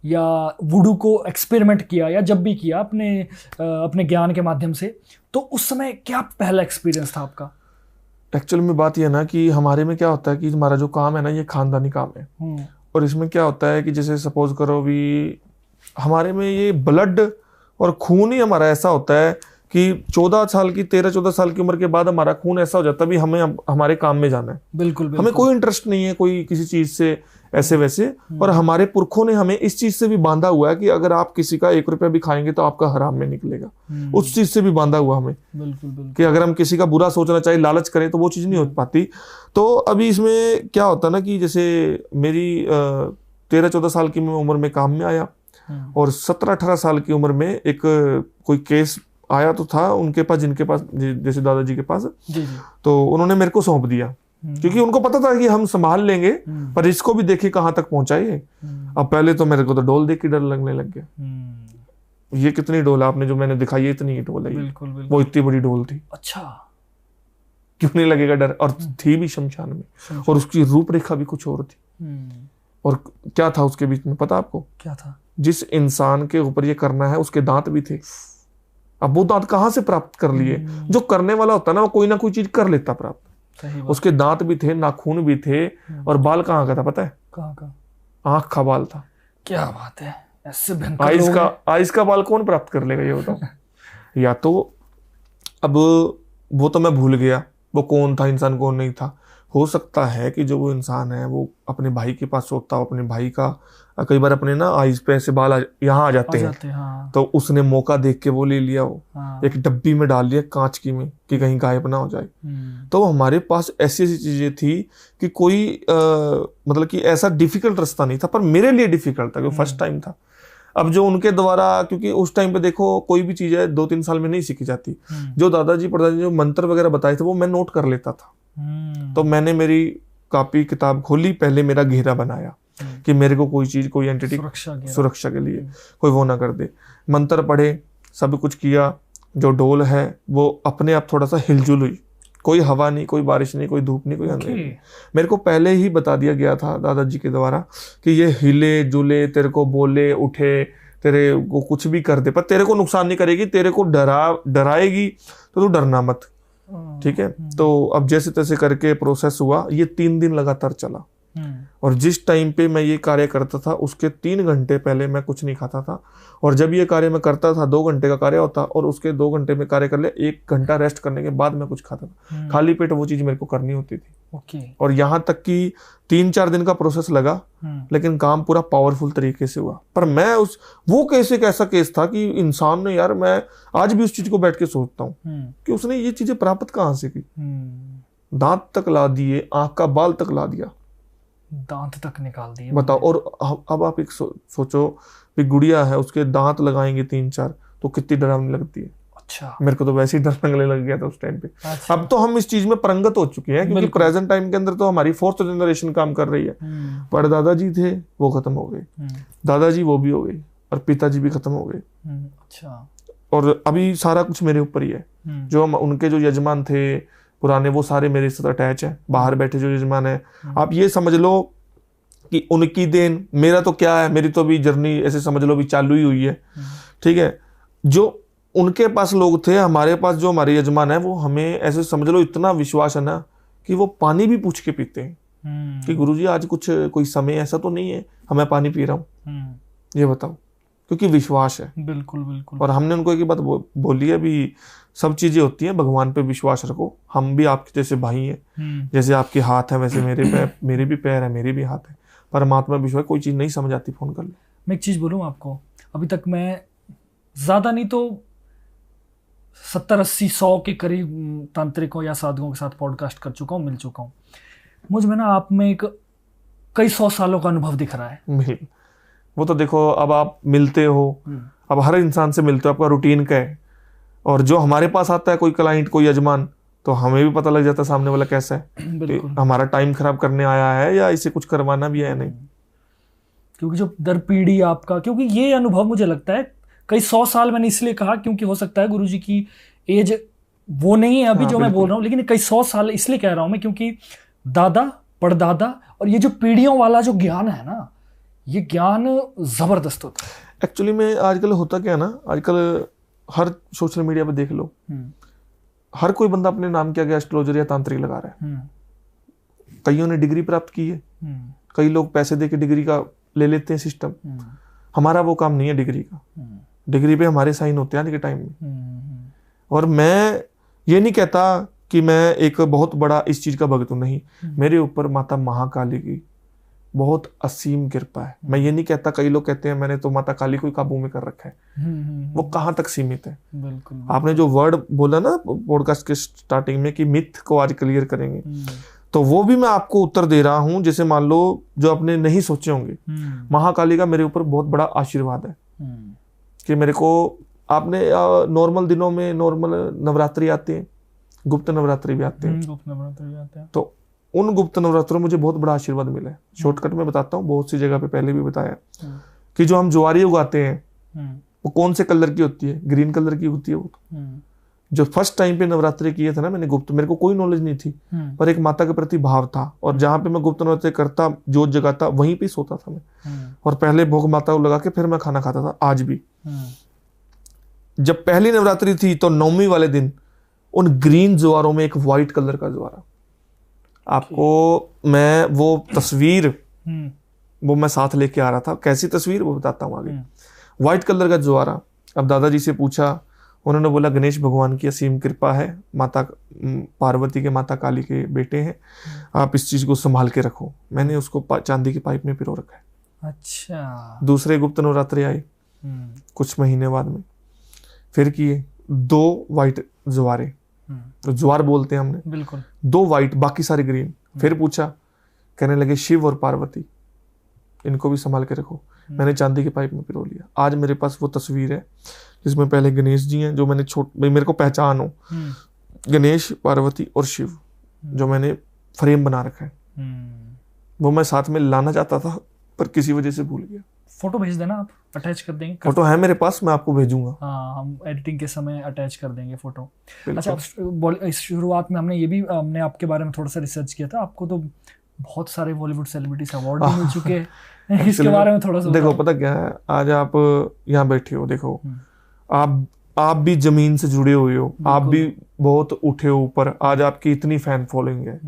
या वुडू को एक्सपेरिमेंट किया या जब भी किया अपने ज्ञान के माध्यम से, तो उस समय क्या पहला एक्सपीरियंस था आपका? एक्चुअल में बात यह ना कि हमारे में क्या होता है कि हमारा जो काम है ना ये खानदानी काम है, और इसमें क्या होता है कि जैसे सपोज करो भी हमारे में ये ब्लड और खून ही हमारा ऐसा होता है कि 13-14 साल की उम्र के बाद हमारा खून ऐसा हो जाता है भी हमें हमारे काम में जाना है। बिल्कुल। हमें कोई इंटरेस्ट नहीं है कोई किसी चीज से ऐसे वैसे, और हमारे पुरखों ने हमें इस चीज से भी बांधा हुआ है कि अगर आप किसी का 1 रुपया भी खाएंगे तो आपका हराम में निकलेगा। उस चीज से भी बांधा हुआ हमें बिल्कुल। कि अगर हम किसी का बुरा सोचना चाहिए, लालच करें तो वो चीज नहीं हो पाती। तो अभी इसमें क्या होता ना कि जैसे मेरी 13-14 साल की उम्र में काम में आया, और 17-18 साल की उम्र में एक कोई केस आया तो था उनके पास, जिनके पास जैसे दादाजी के पास, तो उन्होंने मेरे को सौंप दिया, क्योंकि उनको पता था कि हम संभाल लेंगे, पर इसको भी देखिए कहाँ तक पहुंचाए। अब पहले तो मेरे को तो डोल देख के डर लगने लग गया। ये कितनी डोल आपने जो मैंने दिखाई, इतनी डोल है, बिल्कुल। वो इतनी बड़ी डोल थी। अच्छा, क्यों नहीं लगेगा डर? और थी भी शमशान में, और उसकी रूपरेखा भी कुछ और थी। और क्या था उसके बीच में पता आपको? क्या था? जिस इंसान के ऊपर ये करना है उसके दांत भी थे। अब वो दांत कहाँ से प्राप्त कर लिए? जो करने वाला होता है ना वो कोई ना कोई चीज कर लेता प्राप्त। उसके दांत भी थे, नाखून भी थे, और बाल कहाँ का था पता है? कहाँ का? आंख का बाल था। क्या बात है, ऐसे भयंकर आइस का बाल कौन प्राप्त कर लेगा ये बताओ। या तो अब वो तो मैं भूल गया वो कौन था इंसान, कौन नहीं था। हो सकता है कि जो वो इंसान है वो अपने भाई के पास सोता हो, अपने भाई का कई बार अपने ना आइस पे ऐसे बाल यहाँ आ जाते हैं। हाँ। तो उसने मौका देख के वो ले लिया हो। हाँ। एक डब्बी में डाल लिया कांच की में कि कहीं गायब ना हो जाए। तो हमारे पास ऐसी ऐसी चीजें थी कि कोई मतलब कि ऐसा डिफिकल्ट रास्ता नहीं था, पर मेरे लिए डिफिकल्ट था क्योंकि फर्स्ट टाइम था। अब जो उनके द्वारा, क्योंकि उस टाइम पे देखो कोई भी चीज है 2-3 साल में नहीं सीखी जाती। जो दादाजी परदाजी जो मंत्र वगैरह बताए थे वो मैं नोट कर लेता था। तो मैंने मेरी कॉपी किताब खोली, पहले मेरा घेरा बनाया कि मेरे को कोई चीज, कोई एंटिटी सुरक्षा के लिए कोई वो ना कर दे। मंत्र पढ़े, सब कुछ किया। जो डोल है वो अपने आप थोड़ा सा हिलजुल हुई, कोई हवा नहीं, कोई बारिश नहीं, कोई धूप नहीं, कोई अंधेरा नहीं। मेरे को पहले ही बता दिया गया था दादाजी के द्वारा कि ये हिले जुले, तेरे को बोले उठे, तेरे को कुछ भी कर दे, पर तेरे को नुकसान नहीं करेगी, तेरे को डराएगी तो तू डरना मत, ठीक है। तो अब जैसे तैसे करके प्रोसेस हुआ। ये 3 दिन लगातार चला, और जिस टाइम पे मैं ये कार्य करता था उसके 3 घंटे पहले मैं कुछ नहीं खाता था। और जब ये कार्य मैं करता था 2 घंटे का कार्य होता, और उसके 2 घंटे में कार्य कर ले, 1 घंटा रेस्ट करने के बाद मैं कुछ खाता था। खाली पेट वो चीज मेरे को करनी होती थी। और यहाँ तक कि 3-4 दिन का प्रोसेस लगा, लेकिन काम पूरा पावरफुल तरीके से हुआ। पर मैं वो केस एक ऐसा केस था कि इंसान ने, यार मैं आज भी उस चीज को बैठ के सोचता हूँ कि उसने ये चीजें प्राप्त कहाँ से की। दांत तक ला दिए, आंख का बाल तक ला दिया, दांत तक निकाल दिए, बताओ। और अब आप एक सोचो भी गुड़िया है, उसके दांत लगाएंगे 3-4 तो कितनी डरावनी लगती है। अच्छा, मेरे को तो वैसे ही डर लगने लग गया था उस टाइम पे। अच्छा। अब तो हम इस चीज में परंगत हो चुके हैं, क्योंकि प्रेजेंट टाइम के अंदर तो हमारी 4th जनरेशन काम कर रही है। पर दादाजी थे वो खत्म हो गए, दादाजी वो भी हो गई, और पिताजी भी खत्म हो गए। अच्छा। और अभी सारा कुछ मेरे ऊपर ही है। जो उनके जो यजमान थे पुराने, वो सारे मेरे साथ अटैच है। बाहर बैठे जो यजमान है, आप ये समझ लो कि उनकी देन, मेरा तो क्या है, मेरी तो अभी जर्नी ऐसे समझ लो भी चालू ही हुई है, ठीक है। जो उनके पास लोग थे, हमारे पास जो हमारे यजमान है, वो हमें ऐसे समझ लो इतना विश्वास है ना कि वो पानी भी पूछ के पीते हैं कि गुरुजी आज कुछ कोई समय ऐसा तो नहीं है हमें पानी पी रहा हूँ, ये बताओ, क्योंकि विश्वास है। बिल्कुल बिल्कुल। और हमने उनको एक बात बोली है, भी सब चीजें होती हैं, भगवान पे विश्वास रखो। हम भी आपके जैसे भाई हैं, जैसे आपके हाथ है वैसे मेरे भी पैर है, मेरे भी हाथ है। परमात्मा विश्वास, कोई चीज नहीं समझ आती फोन कर ले। मैं एक चीज बोलूं आपको, अभी तक मैं ज्यादा नहीं तो 70-80-100 के करीब तांत्रिकों या साधकों के साथ पॉडकास्ट कर चुका हूँ, मिल चुका हूँ। मुझ में ना आप में एक कई 100 सालों का अनुभव दिख रहा है। वो तो देखो, अब आप मिलते हो, अब हर इंसान से मिलते हो, आपका रूटीन क्या है, और जो हमारे पास आता है कोई क्लाइंट, कोई यजमान, तो हमें भी पता लग जाता है सामने वाला कैसा है, हमारा टाइम खराब करने आया है या इसे कुछ करवाना भी है नहीं। क्योंकि जो दर पीढ़ी आपका, क्योंकि ये अनुभव मुझे लगता है कई 100 साल, मैंने इसलिए कहा क्योंकि हो सकता है गुरुजी की एज वो नहीं है अभी जो मैं बोल रहा हूँ, लेकिन कई 100 साल इसलिए कह रहा हूं मैं क्योंकि दादा परदादा और ये जो पीढ़ियों वाला जो ज्ञान है ना, ये ज्ञान जबरदस्त होता है। एक्चुअली में आजकल होता क्या है ना, आजकल हर सोशल मीडिया पे देख लो, हर कोई बंदा अपने नाम के आगे एस्ट्रोलॉजर या तांत्रिक लगा रहा है। कईयों ने डिग्री प्राप्त की है, कई लोग पैसे दे के डिग्री का ले लेते हैं सिस्टम। हमारा वो काम नहीं है डिग्री का, डिग्री पे हमारे साइन होते हैं आज के टाइम में। और मैं ये नहीं कहता कि मैं एक बहुत बड़ा इस चीज का भक्त हूं, नहीं, मेरे ऊपर माता महाकाली की बहुत असीम कृपा है। मैं ये नहीं कहता, कई लोग कहते हैं मैंने तो माता काली को काबू में कर रखा है, वो कहाँ तक सीमित है। बिल्कुल। आपने जो वर्ड बोला ना पॉडकास्ट के स्टार्टिंग में कि मिथ को आज क्लियर करेंगे, तो वो भी मैं आपको उत्तर दे रहा हूं। जैसे मान लो जो आपने नहीं सोचे होंगे, महाकाली का मेरे ऊपर बहुत बड़ा आशीर्वाद है कि मेरे को, आपने नॉर्मल दिनों में नॉर्मल नवरात्रि आते हैं, गुप्त नवरात्रि भी आते हैं, तो उन गुप्त नवरात्रों में मुझे बहुत बड़ा आशीर्वाद मिला है। शॉर्टकट में बताता हूँ, बहुत सी जगह पे पहले भी बताया कि जो हम ज्वारी उगाते हैं वो कौन से कलर की होती है, ग्रीन कलर की होती है। वो जो फर्स्ट टाइम पे नवरात्रि किए थे ना मैंने गुप्त, मेरे को कोई नॉलेज नहीं थी, पर एक माता के प्रति भाव था, और जहां पे मैं गुप्त नवरात्रि करता, जोत जगाता, वहीं पे सोता था मैं, और पहले भोग माता को लगा के फिर मैं खाना खाता था। आज भी जब पहली नवरात्रि थी तो 9वीं वाले दिन उन ग्रीन ज्वारों में एक व्हाइट कलर का ज्वारा, आपको मैं वो तस्वीर वो मैं साथ लेके आ रहा था, कैसी तस्वीर वो बताता हूँ आगे। व्हाइट कलर का ज्वारा। अब दादाजी से पूछा, उन्होंने बोला गणेश भगवान की असीम कृपा है, माता पार्वती के, माता काली के बेटे हैं, आप इस चीज को संभाल के रखो। मैंने उसको चांदी के पाइप में पिरो रखा है। अच्छा। दूसरे गुप्त नवरात्रि आए कुछ महीने बाद में, फिर किए 2 व्हाइट ज्वारे, तो ज्वार बोलते हैं हमने, बिल्कुल 2 व्हाइट, बाकी सारे ग्रीन। फिर पूछा, कहने लगे शिव और पार्वती, इनको भी संभाल के रखो। मैंने चांदी के पाइप में पिरो लिया। आज मेरे पास वो तस्वीर है जिसमें पहले गणेश जी हैं, जो मैंने मेरे को पहचान हो, गणेश, पार्वती और शिव, जो मैंने फ्रेम बना रखा है। वो मैं साथ में लाना चाहता था पर किसी वजह से भूल गया। फोटो भेज देना, आप अटैच कर देंगे। फोटो है मेरे पास, मैं आपको भेजूंगा। हाँ, हम एडिटिंग के समय अटैच कर देंगे फोटो। अच्छा, इस शुरुआत में हमने आपके बारे में थोड़ा सा रिसर्च किया था। आपको तो बहुत सारे बॉलीवुड सेलिब्रिटीज अवार्ड भी मिल चुके हैं। इसके बारे में थोड़ा सा देखो, पता क्या है, आज आप यहाँ बैठे हो, देखो आप भी जमीन से जुड़े हुए हो, आप भी बहुत उठे हो ऊपर, आज आपकी इतनी फैन फॉलोइंग है,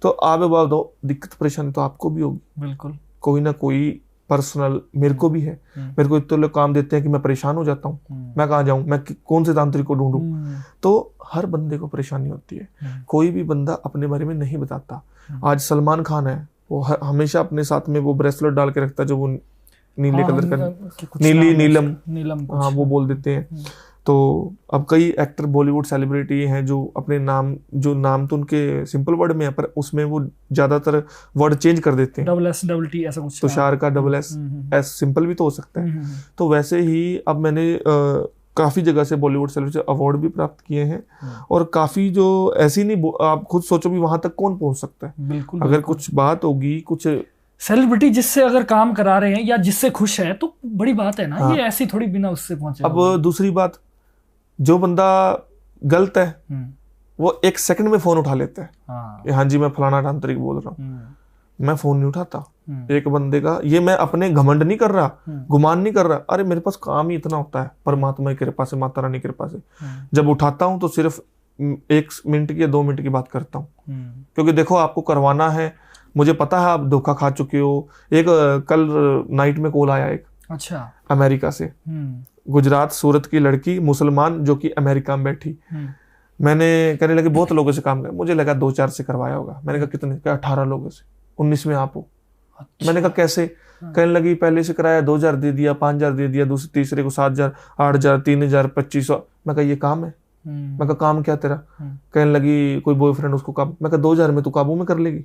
तो आप बात दो, दिक्कत परेशानी तो आपको भी होगी। बिल्कुल, कोई ना कोई पर्सनल मेरे को भी है। मेरे को इतने लोग काम देते हैं कि मैं परेशान हो जाता हूँ, मैं कहाँ जाऊँ, मैं कौन से तांत्रिक को ढूंढूं। तो हर बंदे को परेशानी होती है, कोई भी बंदा अपने बारे में नहीं बताता। आज सलमान खान है, वो हमेशा अपने साथ में वो ब्रेसलेट डाल के रखता है, जो वो नीले कलर का, नीलम, हाँ वो बोल देते हैं। तो अब कई एक्टर बॉलीवुड सेलिब्रिटी हैं जो अपने नाम, जो नाम तो उनके सिंपल वर्ड में है, पर उसमें वो ज्यादातर वर्ड चेंज कर देते हैं, $T ऐसा कुछ, तुषार का $S सिंपल भी तो हो सकता है। तो वैसे ही अब मैंने काफी जगह से बॉलीवुड सेलिब्रिटी अवार्ड भी प्राप्त किए हैं, और काफी जो ऐसी नहीं, आप खुद सोचो भी वहां तक कौन पहुंच सकता है। बिल्कुल, अगर कुछ बात होगी, कुछ सेलिब्रिटी जिससे अगर काम करा रहे हैं या जिससे खुश है तो बड़ी बात है ना। हाँ। ये ऐसी थोड़ी बिना उससे पहुंचे। अब दूसरी बात, जो बंदा गलत है वो 1 सेकंड में फोन उठा लेता है। हाँ जी, मैं फलाना तांत्रिक बोल रहा हूँ, मैं फोन नहीं उठाता एक बंदे का। ये मैं अपने घमंड नहीं कर रहा, गुमान नहीं कर रहा, अरे मेरे पास काम ही इतना होता है परमात्मा की कृपा से, माता रानी की कृपा से। जब उठाता हूँ तो सिर्फ 1 मिनट की या 2 मिनट की बात करता हूँ, क्योंकि देखो आपको करवाना है, मुझे पता है आप धोखा खा चुके हो। एक कल नाइट में कॉल आया एक, अच्छा, अमेरिका से, गुजरात सूरत की लड़की, मुसलमान, जो कि अमेरिका में बैठी। मैंने कहने लगे बहुत लोगों से काम कर, मुझे लगा 2-4 से करवाया होगा। मैंने कहा कितने? क्या 18 लोगों से, 19 में आप हो। अच्छा। मैंने कहा कैसे? कहने लगी पहले से कराया 2,000 दे दिया, 5,000 दे दिया, तीसरे को 7,000, 8,000, 3,000, 2,500। मैं कहा ये काम है? मैं कहा काम क्या तेरा? कहने लगी कोई बॉयफ्रेंड उसको काबू। मैं कहा 2000 में तू काबू में कर लेगी?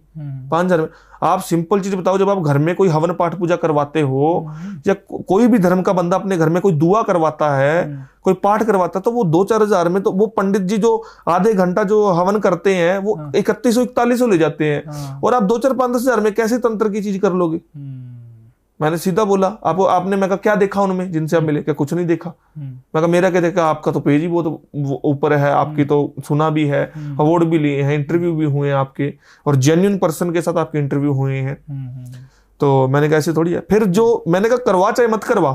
5000 में? आप सिंपल चीज बताओ, जब आप घर में कोई हवन पाठ पूजा करवाते हो या कोई भी धर्म का बंदा अपने घर में कोई दुआ करवाता है, कोई पाठ करवाता है, तो वो 2-4 हजार में तो वो पंडित जी जो आधे घंटा जो हवन करते हैं वो 3100-4100 ले जाते हैं, और आप 2-4-5-10 हजार में कैसे तंत्र की चीज कर लोगे? मैंने सीधा बोला आपने, मैं कहा क्या देखा उनमें जिनसे आप मिले? क्या कुछ नहीं देखा? मैं कहा मेरा क्या देखा? आपका तो पेज ही बहुत ऊपर है, आपकी तो सुना भी है, अवार्ड भी लिए हैं, इंटरव्यू भी हुए हैं आपके, और जेन्युइन पर्सन के साथ आपके इंटरव्यू हुए हैं। तो मैंने कहा ऐसे थोड़ी है। फिर जो मैंने कहा करवा चाहे मत करवा,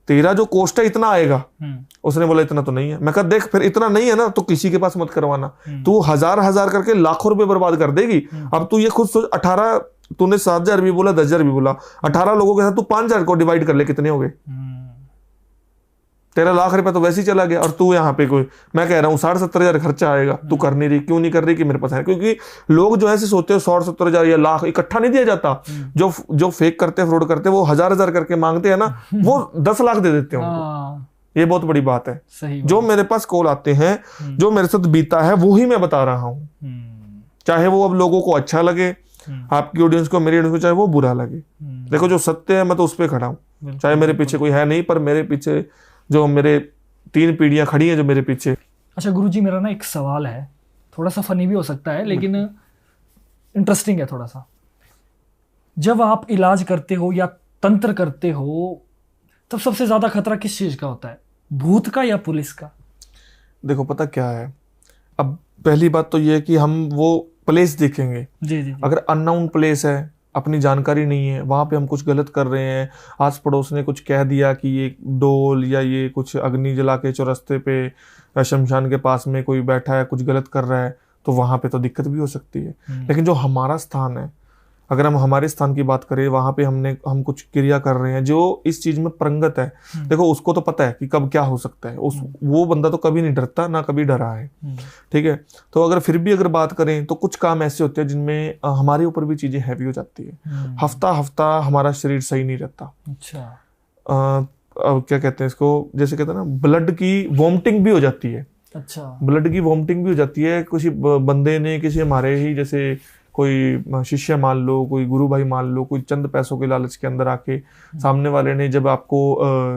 तेरा जो कोस्ट है इतना आएगा। उसने बोला इतना तो नहीं है। मैं कहा देख फिर इतना नहीं है ना तो किसी के पास मत करवाना, तू हजार करके लाखों रुपए बर्बाद कर देगी। अब तू ये खुद सोच, 18 तूने 7000 भी बोला, 10,000 भी बोला, 18 लोगों के साथ तू 5000 को डिवाइड कर ले, कितने हो गए? तेरा लाख रुपया तो वैसे ही चला गया, और तू यहाँ पे कोई, मैं कह रहा हूँ 60-70 खर्चा आएगा, तू कर नहीं रही। क्यों नहीं कर रही? कि मेरे पास है। क्योंकि लोग जो ऐसे सोचते हैं 60-70 या लाख इकट्ठा नहीं दिया जाता। जो फेक करते हैं, फ्रॉड करते हैं, वो हजार करके मांगते हैं ना, वो 10 लाख दे देते हैं उनको। ये बहुत बड़ी बात है। जो मेरे पास कॉल आते हैं, जो मेरे साथ बीता है, वो ही मैं बता रहा हूँ। चाहे वो अब लोगों को अच्छा लगे, आपकी ऑडियंस को, मेरी ऑडियंस को चाहे वो बुरा लगे। देखो जो सत्य है मैं तो उस पर खड़ा हूँ, चाहे मेरे पीछे कोई है नहीं, पर मेरे पीछे जो मेरे 3 पीढ़ियां खड़ी हैं जो मेरे पीछे। अच्छा गुरुजी, मेरा ना एक सवाल है, थोड़ा सा फनी भी हो सकता है लेकिन इंटरेस्टिंग है थोड़ा सा। जब आप इलाज करते हो या तंत्र करते हो, तब सबसे ज्यादा खतरा किस चीज का होता है, भूत का या पुलिस का? देखो पता क्या है, अब पहली बात तो ये है कि हम वो प्लेस देखेंगे। जी। अगर अननोन प्लेस है, अपनी जानकारी नहीं है, वहां पे हम कुछ गलत कर रहे हैं, आस पड़ोस ने कुछ कह दिया कि ये डोल या ये कुछ अग्नि जला के चौरस्ते पे या शमशान के पास में कोई बैठा है, कुछ गलत कर रहा है, तो वहां पे तो दिक्कत भी हो सकती है। लेकिन जो हमारा स्थान है, अगर हम हमारे स्थान की बात करें, वहां पे हम कुछ क्रिया कर रहे हैं जो इस चीज में परंगत है, देखो उसको तो पता है कि कब क्या हो सकता है। वो बंदा तो कभी नहीं डरता, ना कभी डरा है। ठीक है, तो अगर फिर भी अगर बात करें तो कुछ काम ऐसे होते हैं जिनमें हमारे ऊपर भी चीजें हैवी हो जाती है। हफ्ता हमारा शरीर सही नहीं रहता। अच्छा, क्या कहते हैं इसको, जैसे कहते हैं ना, ब्लड की वॉमिटिंग भी हो जाती है। अच्छा, ब्लड की वॉमिटिंग भी हो जाती है। किसी बंदे ने, किसी हमारे ही जैसे कोई शिष्य मान लो, कोई गुरु भाई मान लो, कोई चंद पैसों के लालच के अंदर आके सामने वाले ने जब आपको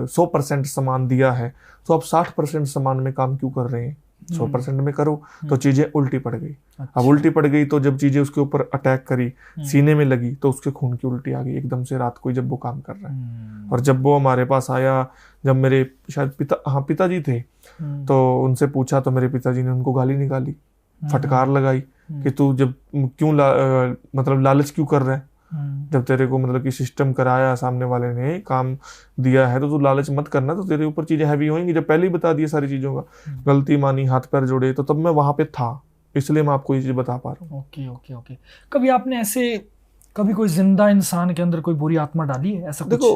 100% सामान दिया है, तो आप 60% सामान में काम क्यों कर रहे हैं? 100% में करो। तो चीजें उल्टी पड़ गई। अब उल्टी पड़ गई तो जब चीजें उसके ऊपर अटैक करी, सीने में लगी, तो उसके खून की उल्टी आ गई एकदम से रात को जब वो काम कर रहा है। और जब वो हमारे पास आया, जब मेरे शायद पिताजी थे, तो उनसे पूछा तो मेरे पिताजी ने उनको गाली निकाली, फटकार लगाई कि तू जब क्यों मतलब लालच क्यों कर रहा है? जब तेरे को मतलब कि सिस्टम कराया, सामने वाले ने काम दिया है, तो तू लालच मत करना, तो तेरे ऊपर चीजें हैवी होंगी। जब पहले ही बता दिया सारी चीजों का, गलती मानी, हाथ पैर जोड़े, तो तब मैं वहां पे था, इसलिए मैं आपको ये चीज बता पा रहा हूँ। ओके। कभी आपने ऐसे कभी कोई जिंदा इंसान के अंदर कोई बुरी आत्मा डाली है? ऐसा देखो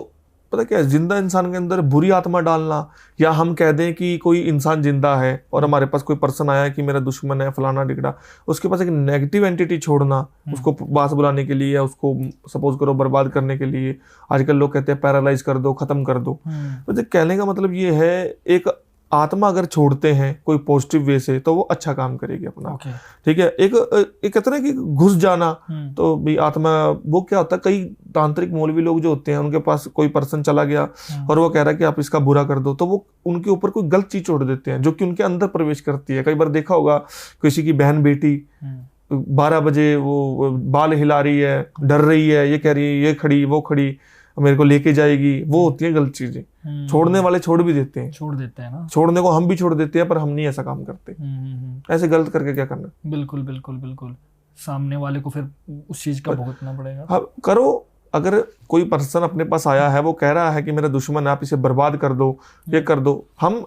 पता क्या है, जिंदा इंसान के अंदर बुरी आत्मा डालना, या हम कह दें कि कोई इंसान जिंदा है और हमारे पास कोई पर्सन आया कि मेरा दुश्मन है फलाना टिकड़ा, उसके पास एक नेगेटिव एंटिटी छोड़ना, उसको पास बुलाने के लिए या उसको सपोज करो बर्बाद करने के लिए, आजकल लोग कहते हैं पैरालाइज कर दो, खत्म कर दो। तो कहने का मतलब ये है, एक आत्मा अगर छोड़ते हैं कोई पॉजिटिव वे से, तो वो अच्छा काम करेगी अपना। ठीक है, एक कहते हैं कि घुस जाना, तो भी आत्मा, वो क्या होता है, कई तांत्रिक मौलवी लोग जो होते हैं, उनके पास कोई पर्सन चला गया और वो कह रहा है कि आप इसका बुरा कर दो, तो वो उनके ऊपर कोई गलत चीज छोड़ देते हैं जो कि उनके अंदर प्रवेश करती है। कई बार देखा होगा, किसी की बहन बेटी 12 बजे वो बाल हिला रही है, डर रही है, ये कह रही है ये खड़ी वो खड़ी मेरे को लेके जाएगी, वो होती है गलत चीजें। छोड़ने वाले छोड़ भी देते हैं, छोड़ देते हैं ना, छोड़ने को हम भी छोड़ देते हैं, पर हम नहीं ऐसा काम करते। ऐसे गलत करके क्या करना? बिल्कुल, सामने वाले को फिर उस चीज का भुगतना पड़ेगा। हाँ, करो। अगर कोई पर्सन अपने पास आया है, वो कह रहा है कि मेरा दुश्मन है, आप इसे बर्बाद कर दो, ये कर दो, हम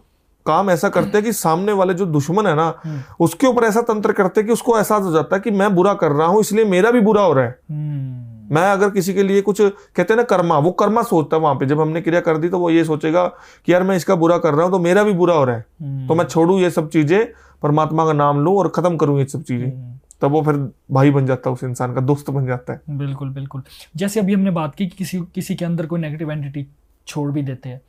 काम ऐसा करते हैं कि सामने वाले जो दुश्मन है ना, उसके ऊपर ऐसा तंत्र करते हैं कि उसको एहसास हो जाता है कि मैं बुरा कर रहा हूं, इसलिए मेरा भी बुरा हो रहा है। मैं अगर किसी के लिए कुछ कहते हैं ना, कर्मा, वो कर्मा सोचता है वहां पे, जब हमने क्रिया कर दी तो वो ये सोचेगा कि यार मैं इसका बुरा कर रहा हूं तो मेरा भी बुरा हो रहा है, तो मैं छोड़ू ये सब चीजें, परमात्मा का नाम लूं और खत्म करूं ये सब चीजें। तब वो फिर भाई बन जाता है, उस इंसान का दोस्त बन जाता है। बिल्कुल। जैसे अभी हमने बात की कि किसी के अंदर कोई नेगेटिव एंटिटी छोड़ भी देते हैं,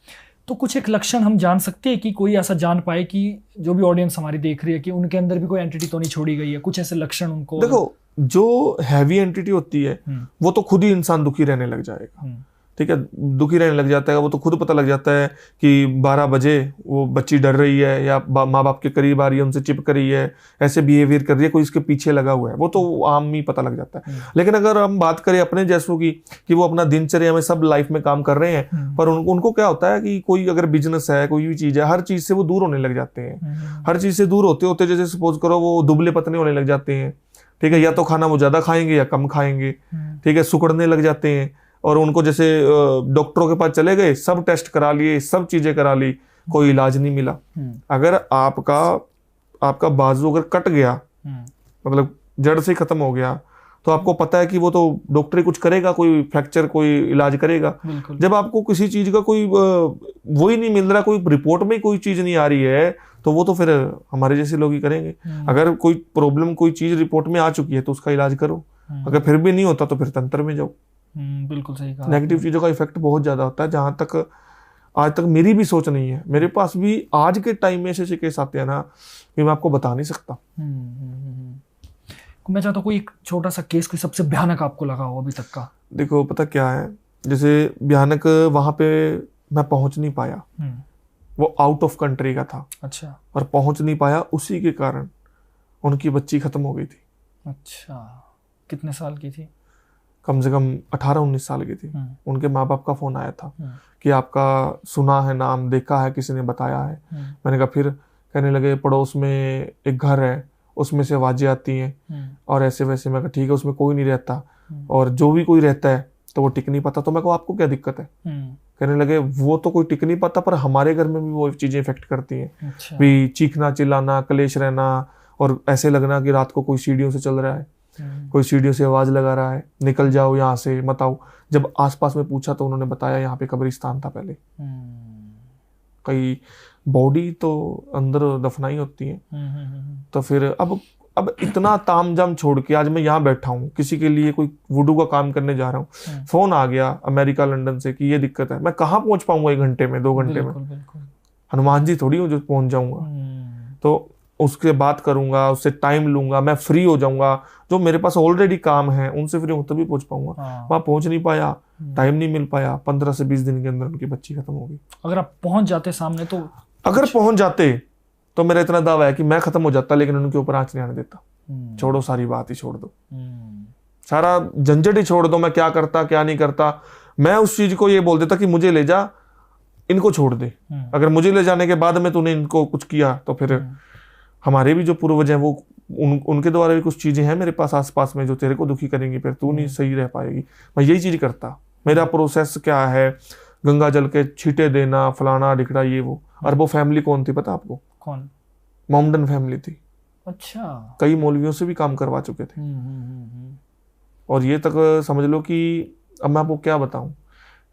तो कुछ एक लक्षण हम जान सकते हैं कि कोई ऐसा जान पाए कि जो भी ऑडियंस हमारी देख रही है कि उनके अंदर भी कोई एंटिटी तो नहीं छोड़ी गई है, कुछ ऐसे लक्षण उनको? देखो, जो हैवी एंटिटी होती है वो तो खुद ही इंसान दुखी रहने लग जाएगा, ठीक है, दुखी रहने लग जाता है, वो तो खुद पता लग जाता है कि 12 बजे वो बच्ची डर रही है या माँ बाप के करीब आ रही है, उनसे चिपक रही है, ऐसे बिहेवियर कर रही है, कोई इसके पीछे लगा हुआ है, वो तो आम ही पता लग जाता है। लेकिन अगर हम बात करें अपने जैसों की कि वो अपना दिनचर्या में सब लाइफ में काम कर रहे हैं, पर उनको क्या होता है कि कोई अगर बिजनेस है, कोई भी चीज है, हर चीज से वो दूर होने लग जाते हैं। हर चीज से दूर होते होते जैसे सपोज करो वो दुबले पतले होने लग जाते हैं, ठीक है, या तो खाना वो ज्यादा खाएंगे या कम खाएंगे, ठीक है, सुकड़ने लग जाते हैं। और उनको जैसे डॉक्टरों के पास चले गए, सब टेस्ट करा लिए, सब चीजें करा ली, कोई इलाज नहीं मिला। अगर आपका बाजू अगर कट गया, मतलब जड़ से खत्म हो गया, तो आपको पता है कि वो तो डॉक्टर ही कुछ करेगा, कोई फ्रैक्चर कोई इलाज करेगा। जब आपको किसी चीज का कोई वो ही नहीं मिल रहा, कोई रिपोर्ट में कोई चीज नहीं आ रही है, तो वो तो फिर हमारे जैसे लोग ही करेंगे। अगर कोई प्रॉब्लम, कोई चीज रिपोर्ट में आ चुकी है तो उसका इलाज करो, अगर फिर भी नहीं होता तो फिर तंत्र में जाओ। बिल्कुल सही कहा। नेगेटिव चीजों का इफेक्ट बहुत ज्यादा होता है। जहां तक आज तक मेरी भी सोच नहीं है, मेरे पास भी आज के टाइम में ऐसे केस आते हैं ना कि मैं आपको बता नहीं सकता। मैं चाहता हूँ कोई एक छोटा सा केस कोई सबसे भयानक आपको लगा हो अभी तक का। देखो पता क्या है, जैसे भयानक वहां पे मैं पहुंच नहीं पाया, वो आउट ऑफ कंट्री का था। अच्छा। और पहुंच नहीं पाया, उसी के कारण उनकी बच्ची खत्म हो गई थी। अच्छा, कितने साल की थी? कम से कम 18-19 साल की थी। उनके माँ बाप का फोन आया था कि आपका सुना है नाम, देखा है, किसी ने बताया है। मैंने कहा फिर? कहने लगे पड़ोस में एक घर है, उसमें से आवाजें आती हैं और ऐसे वैसे। मैं कहा ठीक है, उसमें कोई नहीं रहता, और जो भी कोई रहता है तो वो टिक नहीं पाता। तो मैं कहा आपको क्या दिक्कत है? कहने लगे वो तो कोई टिक नहीं पाता, पर हमारे घर में भी वो चीजें इफेक्ट करती हैं। अच्छा। भी चीखना, चिल्लाना, कलेश रहना, और ऐसे लगना कि रात को कोई सीढ़ियों से चल रहा है, कोई सीढ़ियों से आवाज लगा रहा है, निकल जाओ यहाँ से, मत आओ। जब आसपास में पूछा तो उन्होंने बताया यहाँ पे कब्रिस्तान था पहले, कई बॉडी तो अंदर दफनाई होती है। तो फिर अब इतना तामझाम छोड़ के आज मैं यहाँ बैठा हूँ, किसी के लिए कोई वुडू का काम करने जा रहा हूँ, फोन आ गया अमेरिका लंदन से कि ये दिक्कत है। मैं कहाँ पहुंच पाऊंगा 1 घंटे में, 2 घंटे में? हनुमान जी थोड़ी हूँ जो पहुंच जाऊंगा। तो उसके बात करूंगा, उससे टाइम लूंगा, मैं फ्री हो जाऊंगा, जो मेरे पास ऑलरेडी काम है उनसे फ्री हूँ तभी पहुंच पाऊंगा। वहां पहुंच नहीं पाया, टाइम नहीं मिल पाया। 15 से 20 दिन के अंदर उनकी बच्ची खत्म हो गई। अगर आप पहुंच जाते सामने तो? अगर पहुंच जाते तो मेरा इतना दावा है कि मैं खत्म हो जाता, लेकिन उनके ऊपर आंच नहीं आने देता। छोड़ो, सारी बात ही छोड़ दो, सारा झंझट ही छोड़ दो। मैं क्या करता क्या नहीं करता, मैं उस चीज को ये बोल देता कि मुझे ले जा, इनको छोड़ दे। अगर मुझे ले जाने के बाद में तूने इनको कुछ किया तो फिर हमारे भी जो पूर्वज हैं वो उनके द्वारा भी कुछ चीजें हैं मेरे पास आसपास में जो तेरे को दुखी करेंगी, फिर तू नहीं सही रह पाएगी। मैं यही चीज करता। मेरा प्रोसेस क्या है, गंगा जल के छींटे देना, फलाना ढिकड़ा, ये वो। और वो फैमिली कौन थी पता आपको? कौन? मोमडन फैमिली थी। अच्छा। कई मौलवियों से भी काम करवा चुके थे। और ये तक समझ लो कि अब मैं आपको क्या बताऊं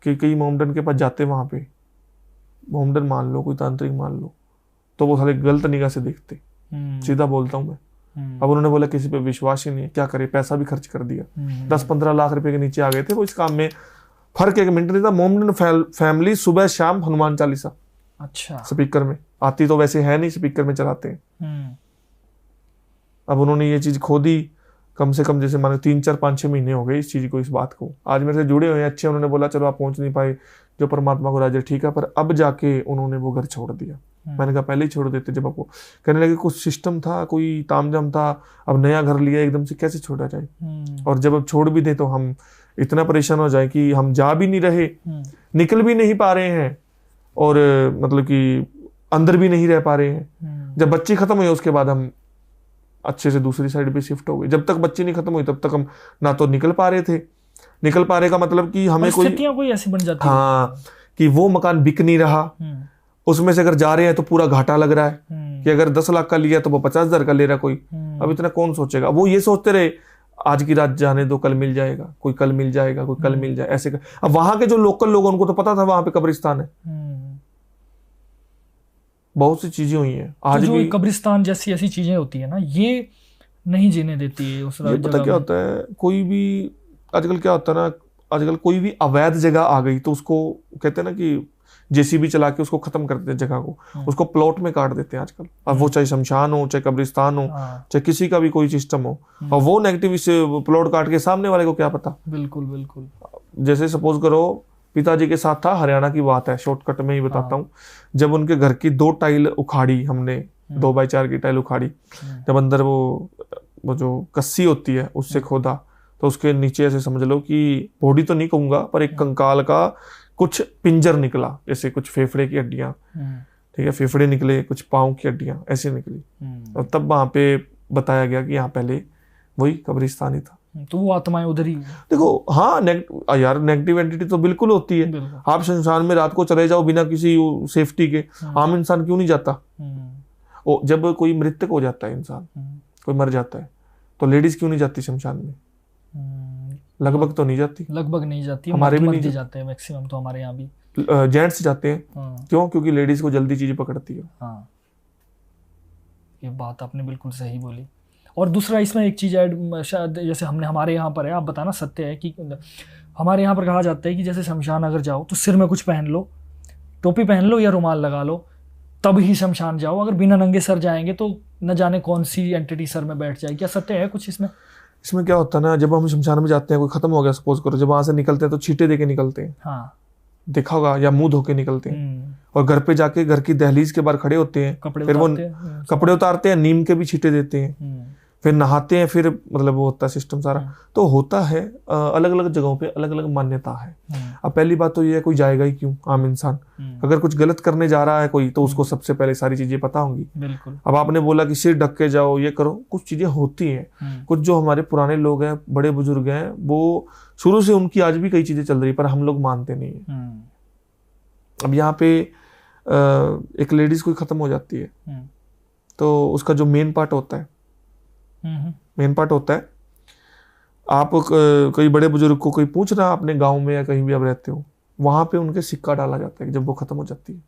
कि कई मोमडन के पास जाते, वहां पे मोमडन मान लो, कोई तांत्रिक मान लो, तो वो साले गलत निगाह से देखते। सीधा बोलता हूं मैं। अब उन्होंने बोला किसी पे विश्वास ही नहीं है, क्या करे, पैसा भी खर्च कर दिया, 10-15 लाख रुपए के नीचे आ गए थे वो इस काम में। फर्क 1 मिनट नहीं था। मोमडन फैमिली सुबह शाम हनुमान चालीसा, अच्छा, स्पीकर में आती, तो वैसे है नहीं, स्पीकर में चलाते हैं। अब उन्होंने ये चीज खो दी। कम से कम जैसे माने 3-4-5-6 महीने हो गए इस चीज को, इस बात को। आज मेरे से जुड़े हुए हैं अच्छे। उन्होंने बोला चलो आप पहुंच नहीं पाए, जो परमात्मा को राजा, ठीक है, पर अब जाके उन्होंने वो घर छोड़ दिया। मैंने कहा पहले ही छोड़ देते जब आपको। कहने लगे कुछ सिस्टम था, कोई तामझाम था, अब नया घर लिया एकदम से, कैसे छोड़ा जाए? और जब अब छोड़ भी दे तो हम इतना परेशान हो जाए कि हम जा भी नहीं रहे, निकल भी नहीं पा रहे हैं, और मतलब कि अंदर भी नहीं रह पा रहे हैं। जब बच्ची खत्म हुई उसके बाद हम अच्छे से दूसरी साइड पे शिफ्ट हो गए। जब तक बच्ची नहीं खत्म हुई तब तक हम ना तो निकल पा रहे थे। निकल पा रहे का मतलब कि हमें कोई ऐसी बन जाती है, हाँ, कि वो मकान बिक नहीं रहा, उसमें से अगर जा रहे हैं तो पूरा घाटा लग रहा है कि अगर 10 लाख का लिया तो वो 50,000 का ले रहा कोई। अब इतना कौन सोचेगा? वो ये सोचते रहे आज की रात जाने दो, कल मिल जाएगा, कोई कल मिल जाएगा, कोई कल मिल जाए, ऐसे अब वहां के जो लोकल लोग उनको तो पता था वहां पे कब्रिस्तान है। बहुत सी चीजें हुई हैं आज जो भी। कब्रिस्तान जैसी ऐसी चीजें होती है ना, ये नहीं जीने देती है उस ये पता क्या होता है, कोई भी आजकल क्या होता है ना, आजकल कोई भी अवैध जगह आ गई तो उसको कहते हैं ना कि जेसीबी चला के उसको खत्म कर देते हैं जगह को, उसको प्लॉट में काट देते हैं आजकल। अब वो चाहे शमशान हो, चाहे कब्रिस्तान हो, चाहे किसी का भी कोई सिस्टम हो, और वो नेगेटिव से प्लॉट काट के सामने वाले को क्या पता। बिल्कुल बिल्कुल। जैसे सपोज करो पिताजी के साथ था, हरियाणा की बात है, शॉर्टकट में ही बताता हूँ। जब उनके घर की 2 टाइल उखाड़ी हमने, 2x4 की टाइल उखाड़ी, जब अंदर वो जो कस्सी होती है उससे खोदा, तो उसके नीचे ऐसे समझ लो कि बॉडी तो नहीं कहूंगा पर एक कंकाल का कुछ पिंजर निकला, जैसे कुछ फेफड़े की हड्डियां, ठीक है, फेफड़े निकले, कुछ पाँव की हड्डियां ऐसे निकली। और तब वहां पे बताया गया कि यहाँ पहले वही कब्रिस्तान ही था। तो वो आत्माएं उधर ही, देखो हाँ यार नेगेटिव एंटिटी तो बिल्कुल होती है। आप शमशान में रात को चले जाओ बिना किसी सेफ्टी के, आम इंसान क्यों नहीं जाता? जब कोई मृतक हो जाता है इंसान, कोई मर जाता है, तो लेडीज क्यों नहीं जाती शमशान में? लगभग तो नहीं जाती, लगभग नहीं जाती, हमारे भी नहीं जाते हैं मैक्सिमम, तो हमारे यहाँ भी जेंट्स जाते हैं। क्यों? क्योंकि लेडीज को जल्दी चीज पकड़ती है। हाँ, ये बात आपने बिल्कुल सही बोली। और दूसरा इसमें एक चीज ऐड, शायद जैसे हमने हमारे यहाँ पर है, आप बताना सत्य है कि हमारे यहाँ पर कहा जाता है कि जैसे शमशान अगर जाओ तो सिर में कुछ पहन लो, टोपी पहन लो या रुमाल लगा लो, तब ही शमशान जाओ। अगर बिना नंगे सर जाएंगे तो न जाने कौन सी एंटिटी सर में बैठ जाए। क्या सत्य है कुछ इसमें? इसमें क्या होता है ना, जब हम शमशान में जाते हैं, कोई खत्म हो गया सपोज करो, जब वहां से निकलते हैं तो छींटे दे के निकलते हैं। हाँ, देखा होगा, या मुंह धो के निकलते हैं। और घर पे जाके घर की दहलीज के बाहर खड़े होते हैं, फिर वो कपड़े उतारते हैं, नीम के भी छींटे देते हैं, फिर नहाते हैं, फिर मतलब वो होता है सिस्टम सारा। तो होता है, अलग अलग जगहों पे अलग अलग मान्यता है। अब पहली बात तो ये है, कोई जाएगा ही क्यों आम इंसान? अगर कुछ गलत करने जा रहा है कोई, तो उसको सबसे पहले सारी चीजें पता होंगी। बिल्कुल। अब आपने बोला कि सिर ढक के जाओ, ये करो, कुछ चीजें होती हैं। कुछ जो हमारे पुराने लोग हैं, बड़े बुजुर्ग हैं, वो शुरू से उनकी आज भी कई चीजें चल रही, पर हम लोग मानते नहीं है। अब यहाँ पे एक लेडीज कोई खत्म हो जाती है, तो उसका जो मेन पार्ट होता है, आप कोई बड़े बुजुर्ग को कोई पूछ रहा, अपने गांव में या कहीं भी आप रहते हो, वहां पे उनके सिक्का डाला जाता है जब वो खत्म हो जाती है।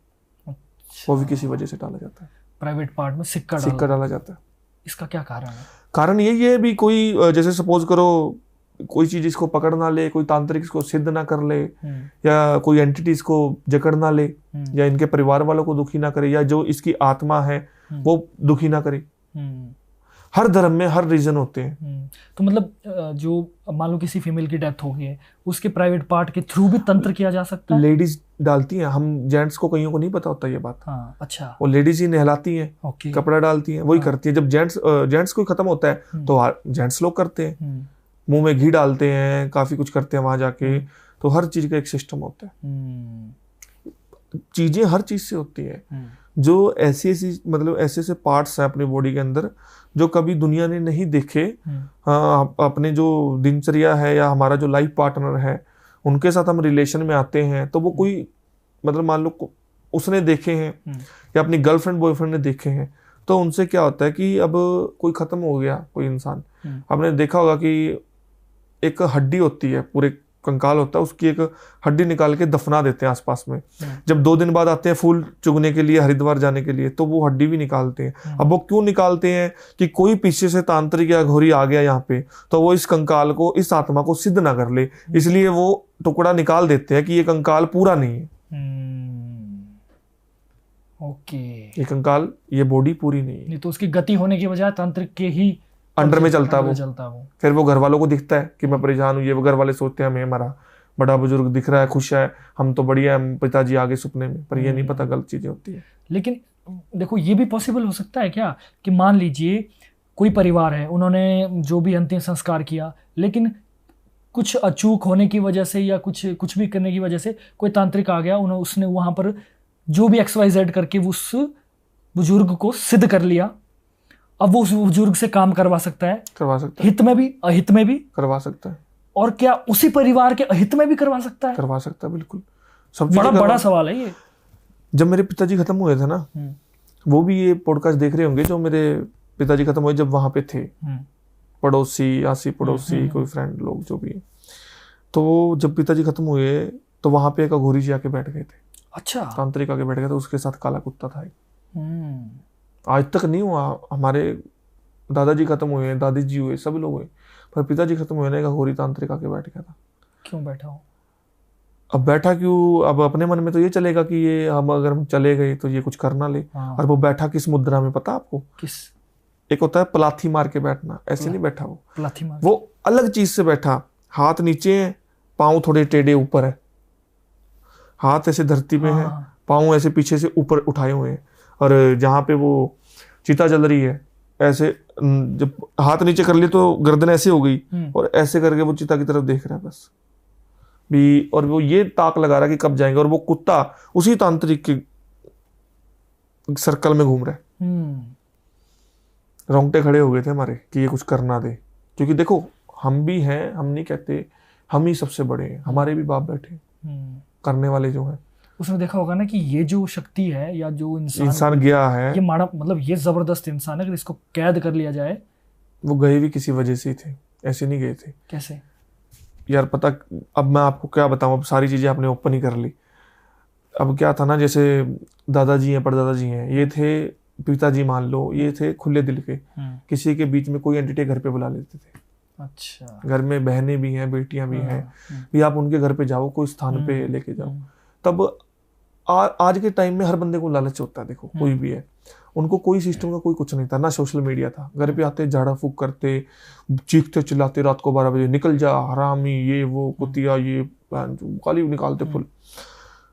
अच्छा। वो भी किसी वजह से डाला जाता है, प्राइवेट पार्ट में सिक्का डाला जाता है। इसका क्या कारण है? कारण यही है भी, कोई जैसे सपोज करो कोई चीज इसको पकड़ ना ले, कोई तांत्रिक इसको सिद्ध ना कर ले, या कोई एंटिटी इसको जकड़ ना ले, या इनके परिवार वालों को दुखी ना करे, या जो इसकी आत्मा है वो दुखी ना करे। हर धर्म में हर रीजन होते हैं। तो मतलब जो मान लो किसी फीमेल की डेथ हो गई है, उसके प्राइवेट पार्ट के थ्रू भी तंत्र किया जा सकता है? लेडीज डालती हैं, हम जेंट्स को कईयों को नहीं पता होता ये बात। हाँ, अच्छा। वो लेडीज ही नहलाती हैं, कपड़ा डालती हैं, वही करती हैं। जब जेंट्स कोई खत्म होता है तो जेंट्स लोग करते हैं, मुंह में घी डालते हैं, काफी कुछ करते हैं वहां जाके। तो हर चीज का एक सिस्टम होता है, चीजें हर चीज से होती है। जो ऐसी मतलब ऐसे पार्ट्स हैं अपनी बॉडी के अंदर जो कभी दुनिया ने नहीं देखे, अपने जो दिनचर्या है या हमारा जो लाइफ पार्टनर है उनके साथ हम रिलेशन में आते हैं, तो वो कोई मतलब मान लो उसने देखे हैं या अपनी गर्लफ्रेंड बॉयफ्रेंड ने देखे हैं, तो उनसे क्या होता है कि अब कोई खत्म हो गया कोई इंसान, आपने देखा होगा कि एक हड्डी होती है, पूरे कंकाल होता है, उसकी एक हड्डी निकाल के दफना देते हैं आसपास में। जब 2 दिन बाद आते हैं फूल चुगने के लिए, हरिद्वार जाने के लिए, तो वो हड्डी भी निकालते हैं। अब वो क्यों निकालते हैं कि कोई पीछे से तांत्रिक या घोरी आ गया यहाँ पे, तो वो इस कंकाल को, इस आत्मा को सिद्ध ना कर ले, इसलिए वो टुकड़ा निकाल देते हैं कि ये कंकाल पूरा नहीं है। ओके, ये कंकाल, ये बॉडी पूरी नहीं है। तो उसकी गति होने की बजाय तांत्रिक के ही अंडर में चलता है वो। फिर वो घर वालों को दिखता है कि मैं परेशान हूँ, ये घर वाले सोचते हैं हमें हमारा बड़ा बुजुर्ग दिख रहा है, खुश है, हम तो बढ़िया है, पिताजी आगे सपने में, पर ये नहीं पता गलत चीजें होती है। लेकिन देखो ये भी पॉसिबल हो सकता है क्या कि मान लीजिए कोई परिवार है, उन्होंने जो भी अंतिम संस्कार किया, लेकिन कुछ अचूक होने की वजह से या कुछ भी करने की वजह से कोई तांत्रिक आ गया, उसने वहां पर जो भी XYZ करके उस बुजुर्ग को सिद्ध कर लिया। अब वो उस बुजुर्ग से काम करवा सकता है, हित में भी अहित में भी करवा सकता है। और क्या उसी परिवार के अहित में भी करवा सकता है? करवा सकता है, बिल्कुल। सब बड़ा सवाल है ये। जब मेरे पिताजी खत्म हुए थे ना, वो भी ये पॉडकास्ट देख रहे होंगे, जो मेरे पिताजी खत्म हुए जब वहां पे थे, पड़ोसी, आसी पड़ोसी, कोई फ्रेंड लोग जो भी, तो जब पिताजी खत्म हुए तो वहां पे एक अघोरी जी आके बैठ गए थे। अच्छा, तांत्रिक आके बैठ गए थे, उसके साथ काला कुत्ता था। आज तक नहीं हुआ, हमारे दादाजी खत्म हुए, दादी जी हुए, सब लोग हुए, पर पिताजी खत्म हुए ना, एक अघोरी तांत्रिक आके बैठ गया था। क्यों बैठा हो? अब बैठा क्यों, अब अपने मन में तो ये चलेगा कि ये अगर हम चले गए तो ये कुछ कर ना ले। हाँ। और वो बैठा किस मुद्रा में पता आपको? किस? एक होता है पलाथी मार के बैठना, ऐसे नहीं बैठा वो, पलाथी मार, वो अलग चीज से बैठा, हाथ नीचे है, पाँव थोड़े टेढ़े ऊपर है, हाथ ऐसे धरती में है, पाँव ऐसे पीछे से ऊपर उठाए हुए हैं, और जहाँ पे वो चिता जल रही है ऐसे जब हाथ नीचे कर लिए तो गर्दन ऐसे हो गई, और ऐसे करके वो चिता की तरफ देख रहा है बस भी, और वो ये ताक लगा रहा है कि कब जाएंगे, और वो कुत्ता उसी तांत्रिक के सर्कल में घूम रहा है। रोंगटे खड़े हो गए थे हमारे कि ये कुछ करना दे, क्योंकि देखो हम भी हैं, हम नहीं कहते हम ही सबसे बड़े हैं, हमारे भी बाप बैठे करने वाले जो हैं। उसने देखा होगा ना कि ये जो शक्ति है या जो इंसान गया है, ये माड़ा मतलब ये जबरदस्त इंसान है, अगर इसको कैद कर लिया जाए। वो गए भी किसी वजह से ही थे, ऐसे नहीं गए थे। कैसे यार पता, अब मैं आपको क्या बताऊं, अब सारी चीजें आपने ओपन ही कर ली। अब क्या था ना, जैसे दादाजी हैं, परदादाजी हैं, ये थे पिताजी मान लो, ये थे खुले दिल के, किसी के बीच में कोई एंटिटी घर पे बुला लेते थे। अच्छा। घर में बहनें भी हैं, बेटियां भी हैं, भी आप उनके घर पे जाओ, कोई स्थान पे लेके जाओ। तब आज के टाइम में हर बंदे को लालच होता है, देखो कोई भी है, उनको कोई सिस्टम का कोई कुछ नहीं था, ना सोशल मीडिया था। घर पे आते झाड़ा फूक करते, चीखते चिल्लाते, रात को 12 बजे निकल जा हरामी, ये वो कुतिया, ये गाली निकालते फुल।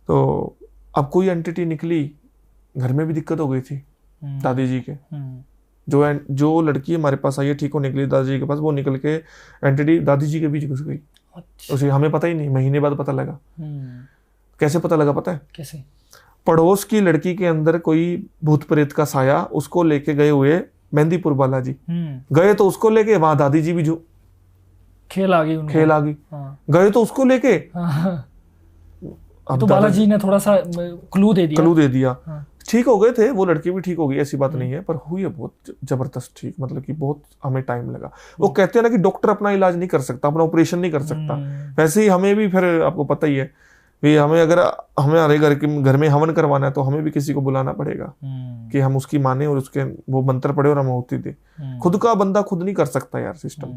तो अब कोई एंटिटी निकली, घर में भी दिक्कत हो गई थी दादी जी के। जो लड़की हमारे पास आई है, ठीक हो निकली दादी जी के पास, वो निकल के एंटिटी दादी जी के बीच घुस गई। अच्छा। उसे हमें पता ही नहीं, महीने बाद पता लगा। कैसे पता लगा पता है? कैसे? पड़ोस की लड़की के अंदर कोई भूत प्रेत का साया, उसको लेके गए हुए मेहंदीपुर बालाजी गए, तो उसको लेके वहां दादी जी भी जो खेल आ गई, खेल आ गई। गए तो उसको लेके, अब तो बालाजी ने थोड़ा सा क्लू दे दिया। ठीक हो गए थे, वो लड़की भी ठीक हो गई, ऐसी बात नहीं है, पर हुई है बहुत जबरदस्त ठीक, मतलब कि बहुत हमें टाइम लगा। वो कहते हैं ना कि डॉक्टर अपना इलाज नहीं कर सकता, अपना ऑपरेशन नहीं कर सकता, वैसे ही हमें भी फिर आपको पता ही है भी, हमें अगर हमारे घर में हवन करवाना है तो हमें भी किसी को बुलाना पड़ेगा कि हम उसकी माने और उसके वो मंत्र पढ़े और हम आहुति दे। खुद का बंदा खुद नहीं कर सकता यार सिस्टम।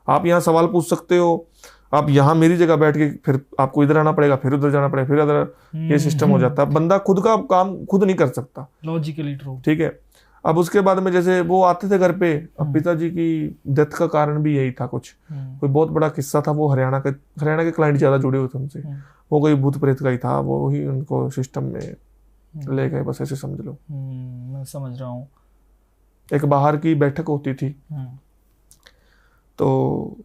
आप यहाँ सवाल पूछ सकते हो, आप यहाँ मेरी जगह बैठ के फिर आपको इधर आना पड़ेगा, फिर उधर जाना पड़ेगा, फिर उधर, ये सिस्टम हो जाता है। बंदा खुद का काम खुद नहीं कर सकता, लॉजिकली ट्रू। ठीक है। अब उसके बाद में जैसे वो आते थे घर पे, अब पिताजी की डेथ का कारण भी यही था कुछ, कोई बहुत बड़ा किस्सा था। वो हरियाणा के क्लाइंट ज्यादा जुड़े हुए थे उनसे, वो कोई भूत प्रेत का ही था, वो ही उनको सिस्टम में ले गए, बस ऐसे समझ लो। मैं समझ रहा हूँ। एक बाहर की बैठक होती थी, तो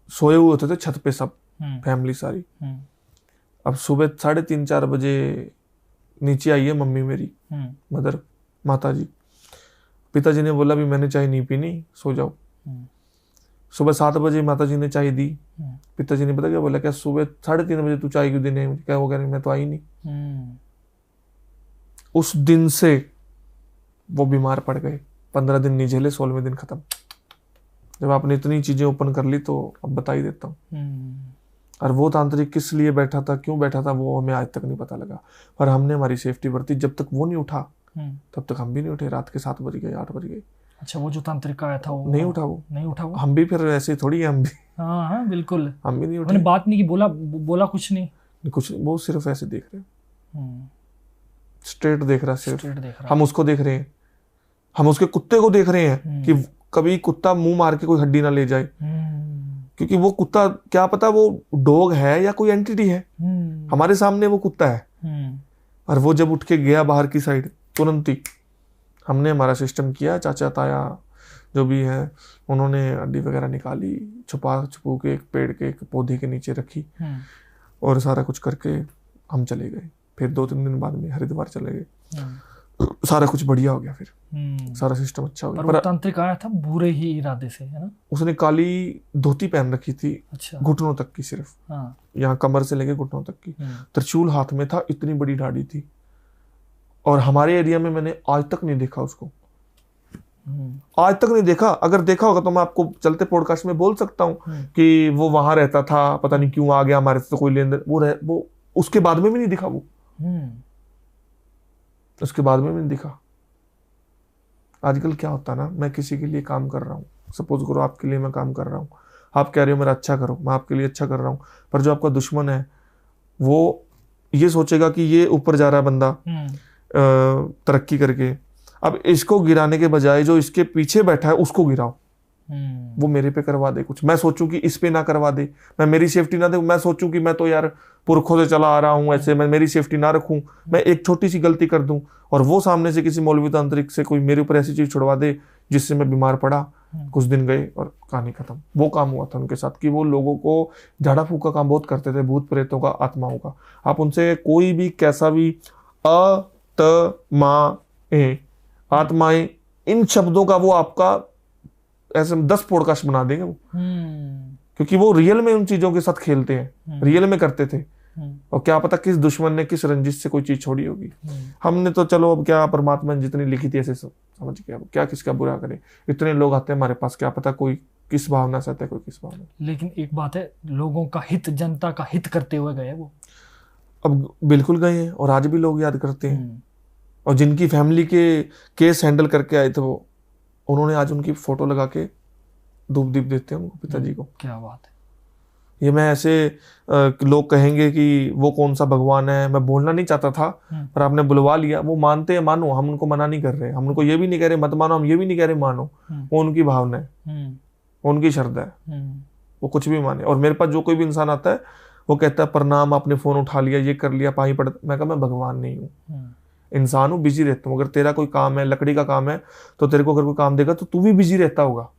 सोए हुए होते थे छत पे सब, फैमिली सारी। अब सुबह 3:30-4 बजे नीचे आई है मम्मी मेरी, मदर, माता जी। पिताजी ने बोला भी मैंने चाय नहीं पीनी, सो जाओ। सुबह 7 बजे माता जी ने चाय दी। पिताजी ने पता क्या बोला, क्या सुबह 3:30 बजे तू चाय क्यों देने? क्या हो गया? मैं तो आई नहीं। उस दिन से वो बीमार पड़ गए, 15 दिन नहीं झेले, 16वें दिन खत्म। जब आपने इतनी चीजें ओपन कर ली तो अब बता ही देता हूँ। और वो तांत्रिक किस लिए बैठा था, क्यों बैठा था, वो हमें आज तक नहीं पता लगा। पर हमने हमारी सेफ्टी बरती, जब तक वो नहीं उठा तब तक हम भी नहीं उठे। रात के 7 बज गए, 8 बज गए। अच्छा, वो जो तांत्रिक आया था वो नहीं उठा, वो हम भी फिर ऐसे थोड़ी है, हम भी हाँ बिल्कुल, हम भी नहीं उठे। मैंने बात नहीं की, बोला कुछ नहीं, वो सिर्फ ऐसे देख रहे, स्ट्रेट देख रहा, सिर्फ हम उसको देख रहे हैं, हम उसके कुत्ते को देख रहे हैं कि कभी कुत्ता मुंह मार के कोई हड्डी ना ले जाए, क्योंकि वो कुत्ता क्या पता वो डॉग है या कोई एंटिटी है। हमारे सामने वो कुत्ता है, और वो जब उठ के गया बाहर की साइड, तुरंत ही हमने हमारा सिस्टम किया। चाचा ताया जो भी है, उन्होंने हड्डी वगैरह निकाली, छुपू के एक पेड़ के एक पौधे के नीचे रखी, और सारा कुछ करके हम चले गए। फिर 2-3 दिन बाद में हरिद्वार चले गए, सारा कुछ बढ़िया हो गया, फिर सारा सिस्टम अच्छा हो गया। पर तांत्रिक आया था बुरे ही इरादे से, है ना? उसने काली धोती पहन रखी थी। अच्छा। घुटनों तक की, सिर्फ यहाँ कमर से लेके घुटनों तक की। त्रिशूल हाथ में था, इतनी बड़ी दाढ़ी थी, और हमारे एरिया में मैंने आज तक नहीं देखा उसको, आज तक नहीं देखा। अगर देखा होगा तो मैं आपको चलते पॉडकास्ट में बोल सकता हूँ कि वो वहां रहता था, पता नहीं क्यों आ गया हमारे से, तो कोई लेन देन वो उसके बाद में भी नहीं दिखा। वो उसके बाद में भी नहीं दिखा। आजकल क्या होता है ना, मैं किसी के लिए काम कर रहा हूँ, सपोज करो आपके लिए मैं काम कर रहा हूँ, आप कह रहे हो मेरा अच्छा करो, मैं आपके लिए अच्छा कर रहा हूँ, पर जो आपका दुश्मन है वो ये सोचेगा कि ये ऊपर जा रहा है बंदा तरक्की करके, अब इसको गिराने के बजाय जो इसके पीछे बैठा है उसको गिराओ, वो मेरे पे करवा दे कुछ, मैं सोचूं कि इस पे ना करवा दे, मैं मेरी सेफ्टी ना दे, मैं सोचूं कि मैं तो यार पुरखों से चला आ रहा हूं ऐसे, मैं मेरी सेफ्टी ना रखूं, मैं एक छोटी सी गलती कर दूं और वो सामने से किसी मौलवी तांत्रिक से कोई मेरे ऊपर ऐसी चीज छुड़वा दे जिससे मैं बीमार पड़ा, कुछ दिन गए और कहानी खत्म। वो काम हुआ था उनके साथ कि वो लोगों को झाड़ा फूक का काम बहुत करते थे, भूत प्रेतों का, आत्माओं का। आप उनसे कोई भी कैसा भी आत्माएं, इन शब्दों का वो आपका ऐसे 10 पॉडकास्ट बना देंगे वो, क्योंकि वो रियल में उन चीजों के साथ खेलते हैं, रियल में करते थे। और क्या पता किस दुश्मन ने किस रंजिश से कोई चीज छोड़ी होगी। हमने तो चलो अब क्या, परमात्मा ने जितनी लिखी थी ऐसे समझ के, अब क्या किसका बुरा करे, इतने लोग आते हैं हमारे पास, क्या पता कोई किस भावना से आता है, कोई किस भावना। लेकिन एक बात है, लोगों का हित, जनता का हित करते हुए गए वो, अब बिल्कुल गए हैं और आज भी लोग याद करते हैं। और जिनकी फैमिली के केस हैंडल करके आए थे वो, उन्होंने आज उनकी फोटो लगा के धूप दीप देते हैं उनको, पिताजी को। क्या बात है। ये मैं ऐसे लोग कहेंगे कि वो कौन सा भगवान है, मैं बोलना नहीं चाहता था पर आपने बुलवा लिया। वो मानते हैं, मानो, हम उनको मना नहीं कर रहे, हम उनको ये भी नहीं कह रहे मत मानो, हम ये भी नहीं कह रहे मानो, वो उनकी भावना है, वो उनकी श्रद्धा है, वो कुछ भी माने। और मेरे पास जो कोई भी इंसान आता है वो कहता है प्रणाम, आपने फोन उठा लिया, ये कर लिया, पानी पड़, मैं कहा मैं भगवान नहीं हूँ, इंसान हूँ, बिजी रहता हूँ। अगर तेरा कोई काम है, लकड़ी का काम है, तो तेरे को अगर कोई काम देगा तो तू भी बिजी रहता होगा,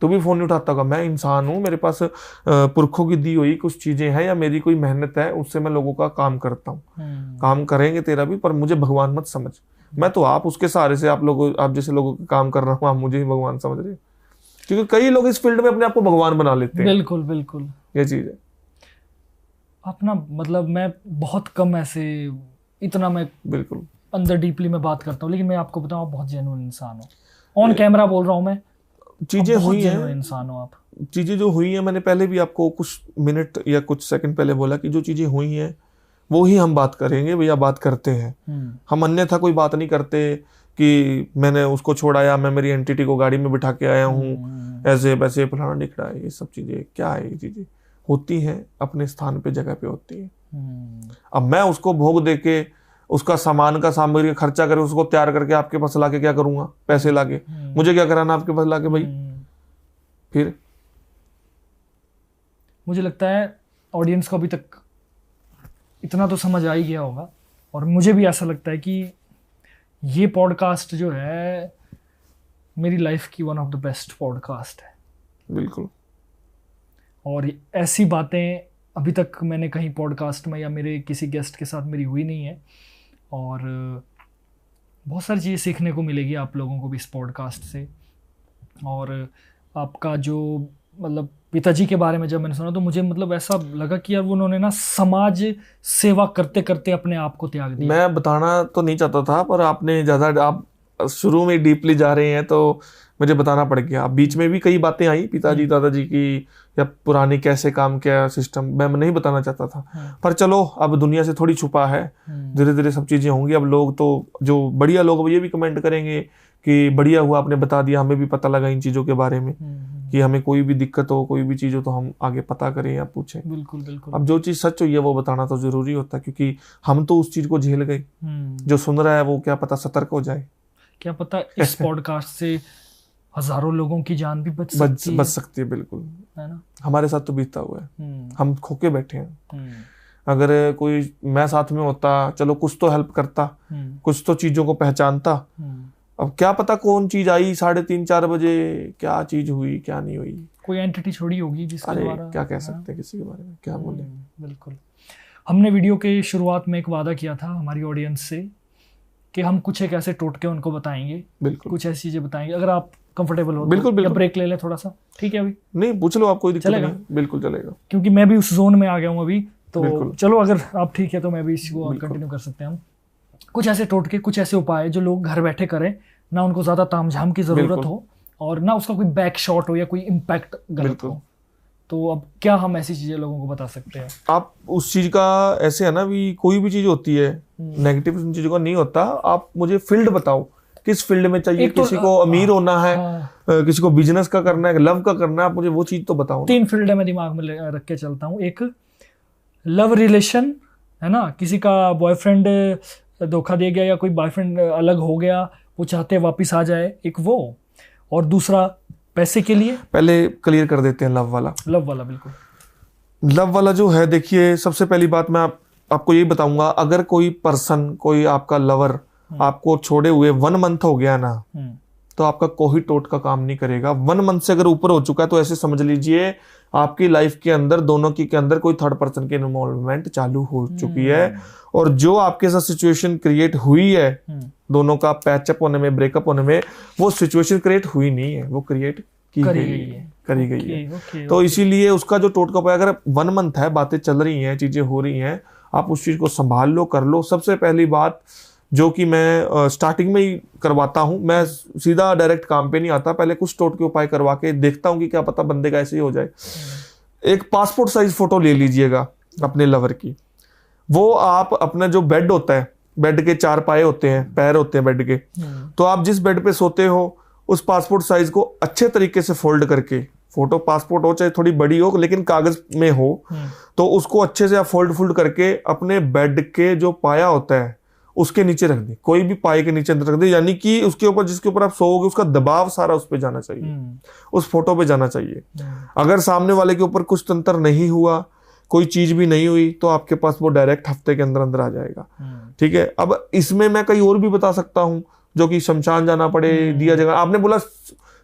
तू भी फोन नहीं उठाता होगा। मैं इंसान हूँ, मेरे पास पुरखों की दी हुई कुछ चीजें हैं या मेरी कोई मेहनत है, उससे मैं लोगों का काम करता हूँ। काम करेंगे तेरा भी, पर मुझे भगवान मत समझ। मैं तो आप उसके सहारे से आप जैसे लोगों का काम कर रहा हूँ, आप मुझे ही भगवान समझ रहे हो, क्योंकि कई लोग इस फील्ड में अपने आप को भगवान बना लेते हैं। बिल्कुल बिल्कुल, ये चीज है अपना, मतलब मैं बहुत कम ऐसे, इतना मैं बिल्कुल अंदर डीपली में बात करता हूँ, लेकिन मैं आपको बताऊँ, आप बहुत जेन्युइन इंसान हो। ऑन कैमरा बोल रहा हूँ मैं, चीजें हुई हैं, इंसान हो आप। चीजें जो हुई हैं, मैंने पहले भी आपको कुछ मिनट या कुछ सेकंड पहले बोला कि जो चीजें हुई हैं वो ही हम बात करेंगे भैया, बात करते हैं हम, अन्यथा कोई बात नहीं करते कि मैंने उसको छोड़ाया, मैं मेरी एंटिटी को गाड़ी में बिठा के आया हूँ, ऐसे वैसे फलाना दिखड़ा है। ये सब चीजें क्या है, ये चीजें होती हैं अपने स्थान पे, जगह पे होती है। अब मैं उसको भोग देके, उसका सामान का सामग्री का खर्चा करके, उसको तैयार करके आपके पास लाके क्या करूंगा, पैसे लाके, मुझे क्या कराना आपके पास लाके भाई। फिर मुझे लगता है ऑडियंस को अभी तक इतना तो समझ आ ही गया होगा, और मुझे भी ऐसा लगता है कि ये पॉडकास्ट जो है मेरी लाइफ की one of the best podcast है। बिल्कुल। और ऐसी बातें अभी तक मैंने कहीं पॉडकास्ट में या मेरे किसी गेस्ट के साथ मेरी हुई नहीं है, और बहुत सारी चीज़ें सीखने को मिलेगी आप लोगों को भी इस पॉडकास्ट से। और आपका जो, मतलब पिताजी के बारे में जब मैंने सुना तो मुझे मतलब ऐसा लगा कि यार उन्होंने ना समाज सेवा करते करते अपने आप को त्याग दिया। मैं बताना तो नहीं चाहता था, पर आपने ज़्यादा, आप शुरू में डीपली जा रहे हैं तो मुझे बताना पड़ गया। बीच में भी कई बातें आई पिताजी दादाजी की, या पुरानी कैसे काम किया सिस्टम, मैं नहीं बताना चाहता था, पर चलो अब दुनिया से थोड़ी छुपा है, धीरे धीरे सब चीज़ें होंगी। अब लोग तो, जो बढ़िया लोग, ये भी कमेंट करेंगे कि बढ़िया हुआ आपने बता दिया, हमें भी पता लगा इन चीज़ों के बारे में, कि हमें कोई भी दिक्कत हो, कोई भी चीज़ हो तो हम आगे पता करें या पूछें। बिल्कुल बिल्कुल। अब जो चीज़ सच हुई है वो बताना तो जरूरी होता है, क्योंकि हम तो उस चीज़ को झेल गए, जो सुन रहा है वो क्या पता सतर्क हो जाए, क्या पता इस पॉडकास्ट से हजारों लोगों की जान भी बच सकती है। बिल्कुल, है ना। हमारे साथ तो बीतता हुआ है, हम खोके बैठे हैं। अगर कोई मैं साथ में होता, चलो कुछ तो हेल्प करता, कुछ तो चीजों को पहचानता। अब क्या पता कौन चीज आई 3:30-4 बजे, क्या चीज हुई क्या नहीं हुई, कोई एंटिटी छोड़ी होगी जिसके द्वारा, क्या कह सकते हैं किसी के बारे में, क्या बोले। बिल्कुल। हमने वीडियो के शुरुआत में एक वादा किया था हमारी ऑडियंस से कि हम कुछ एक ऐसे टोटके उनको बताएंगे, बिल्कुल, कुछ ऐसी चीजें बताएंगे। अगर आप कंफर्टेबल हो बिल्कुल, या ब्रेक ले लें थोड़ा सा, ठीक है? अभी नहीं, पूछ लो आप, कोई दिक्कत नहीं। बिल्कुल चलेगा, क्योंकि मैं भी उस जोन में आ गया हूँ अभी, तो चलो अगर आप ठीक है तो मैं भी इसको कंटिन्यू कर सकते हैं हम। कुछ ऐसे टोटके, कुछ ऐसे उपाय जो लोग घर बैठे करें, ना उनको ज्यादा तामझाम की जरूरत हो और ना उसका कोई बैक शॉट हो या कोई इम्पैक्ट गलत हो। तो अब क्या हम ऐसी चीजें लोगों को बता सकते हैं? आप उस चीज का ऐसे है ना, भी कोई भी चीज होती है नेगेटिव उन चीजों का नहीं होता। आप मुझे फील्ड बताओ, किस फील्ड में चाहिए, किसी को अमीर होना है, किसी को बिजनेस का करना है, लव का करना है, आप मुझे वो चीज तो बताओ। 3 फील्ड है मैं दिमाग में रख के चलता हूँ। एक लव रिलेशन है ना, किसी का बॉयफ्रेंड धोखा दे गया या कोई बॉयफ्रेंड अलग हो गया, वो चाहते हैं वापस आ जाए, एक वो, और दूसरा पैसे के लिए। पहले क्लियर कर देते हैं लव वाला। बिल्कुल। लव वाला जो है, देखिए सबसे पहली बात मैं आपको यही बताऊंगा, अगर कोई पर्सन, कोई आपका लवर आपको छोड़े हुए 1 मंथ हो गया ना, तो आपका कोई टोट का काम नहीं करेगा। 1 मंथ से अगर ऊपर हो चुका है तो ऐसे समझ लीजिए आपकी लाइफ के अंदर, दोनों की के अंदर कोई थर्ड पर्सन की इन्वॉल्वमेंट चालू हो चुकी है। और जो आपके साथ सिचुएशन क्रिएट हुई है दोनों का पैचअप होने में, ब्रेकअप होने में, वो सिचुएशन क्रिएट हुई नहीं है, वो क्रिएट करी गई है। तो इसीलिए उसका जो टोटका पाया, अगर 1 मंथ है, बातें चल रही हैं, चीजें हो रही हैं, आप उस चीज को संभाल लो, कर लो। सबसे पहली बात जो कि मैं स्टार्टिंग में ही करवाता हूं, मैं सीधा डायरेक्ट काम पे नहीं आता, पहले कुछ टोटके उपाय करवा के देखता हूं कि क्या पता बंदे का ऐसे ही हो जाए। एक पासपोर्ट साइज फोटो ले लीजिएगा अपने लवर की। वो आप अपना जो बेड होता है, बेड के 4 पाए होते हैं, पैर होते हैं बेड के, तो आप जिस बेड पे सोते हो उस पासपोर्ट साइज को अच्छे तरीके से फोल्ड करके, फोटो पासपोर्ट हो चाहे थोड़ी बड़ी हो लेकिन कागज में हो, तो उसको अच्छे से आप फोल्ड करके अपने बेड के जो पाया होता है उसके नीचे रख दे। कोई भी पाए के नीचे रख दे, यानी कि उसके ऊपर, जिसके ऊपर आप सोओगे, उसका दबाव सारा उस पे जाना चाहिए, उस फोटो पे जाना चाहिए। अगर सामने वाले के ऊपर कुछ तंत्र नहीं हुआ, कोई चीज भी नहीं हुई, तो आपके पास वो डायरेक्ट हफ्ते के अंदर अंदर आ जाएगा। ठीक है। अब इसमें मैं कई और भी बता सकता हूं, जो कि शमशान जाना पड़े, दिया जगह। आपने बोला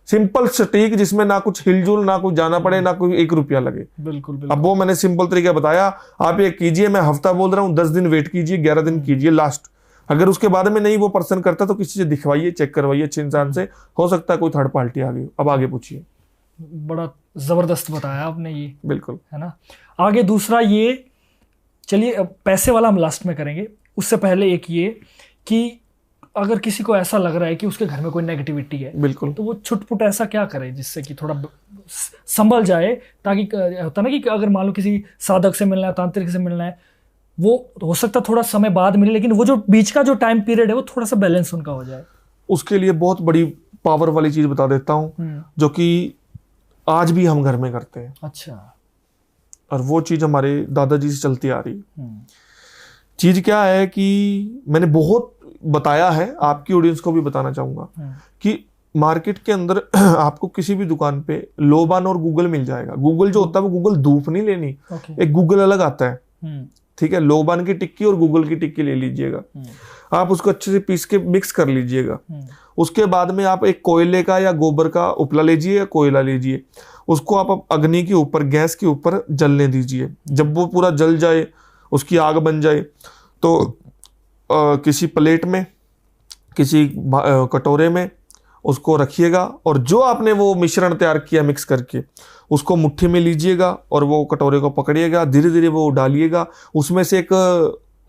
सिंपल सटीक, जिसमें ना कुछ हिलजुल, ना कुछ जाना पड़े, ना कोई 1 रुपया लगे। बिल्कुल। अब वो मैंने सिंपल तरीका बताया, आप ये कीजिए। मैं हफ्ता बोल रहा हूँ, 10 दिन वेट कीजिए, 11 दिन कीजिए लास्ट। अगर उसके बाद में नहीं वो पर्सन करता तो किसी से दिखवाइए, चेक करवाइए अच्छे इंसान से, हो सकता है कोई थर्ड पार्टी आ गई। अब आगे पूछिए। बड़ा जबरदस्त बताया आपने ये। बिल्कुल, है ना। आगे दूसरा ये, चलिए पैसे वाला हम लास्ट में करेंगे, उससे पहले एक ये कि अगर किसी को ऐसा लग रहा है कि उसके घर में कोई नेगेटिविटी है, बिल्कुल, तो वो छुटपुट ऐसा क्या करे जिससे कि थोड़ा संभल जाए, ताकि होता ना कि अगर मान लो किसी साधक से मिलना है, तांत्रिक से मिलना है, वो हो सकता है थोड़ा समय बाद मिले, लेकिन वो जो बीच का जो टाइम पीरियड है वो थोड़ा सा बैलेंस उनका हो जाए। उसके लिए बहुत बड़ी पावर वाली चीज बता देता हूँ, जो कि आज भी हम घर में करते हैं। अच्छा। और वो चीज हमारे दादाजी से चलती आ रही। चीज क्या है कि मैंने बहुत बताया है, आपकी ऑडियंस को भी बताना चाहूंगा कि मार्केट के अंदर आपको किसी भी दुकान पे लोबान और गूगल मिल जाएगा। गूगल जो होता है वो गूगल धूप नहीं लेनी, एक गूगल अलग आता है। ठीक है। लोबान की टिक्की और गूगल की टिक्की ले लीजिएगा, आप उसको अच्छे से पीस के मिक्स कर लीजिएगा। उसके बाद में आप एक कोयले का या गोबर का उपला लीजिए या कोयला लीजिए, उसको आप अग्नि के ऊपर, गैस के ऊपर जलने दीजिए। जब वो पूरा जल जाए, उसकी आग बन जाए, तो किसी प्लेट में, किसी कटोरे में उसको रखिएगा, और जो आपने वो मिश्रण तैयार किया मिक्स करके, उसको मुट्ठी में लीजिएगा और वो कटोरे को पकड़िएगा, धीरे धीरे वो डालिएगा। उसमें से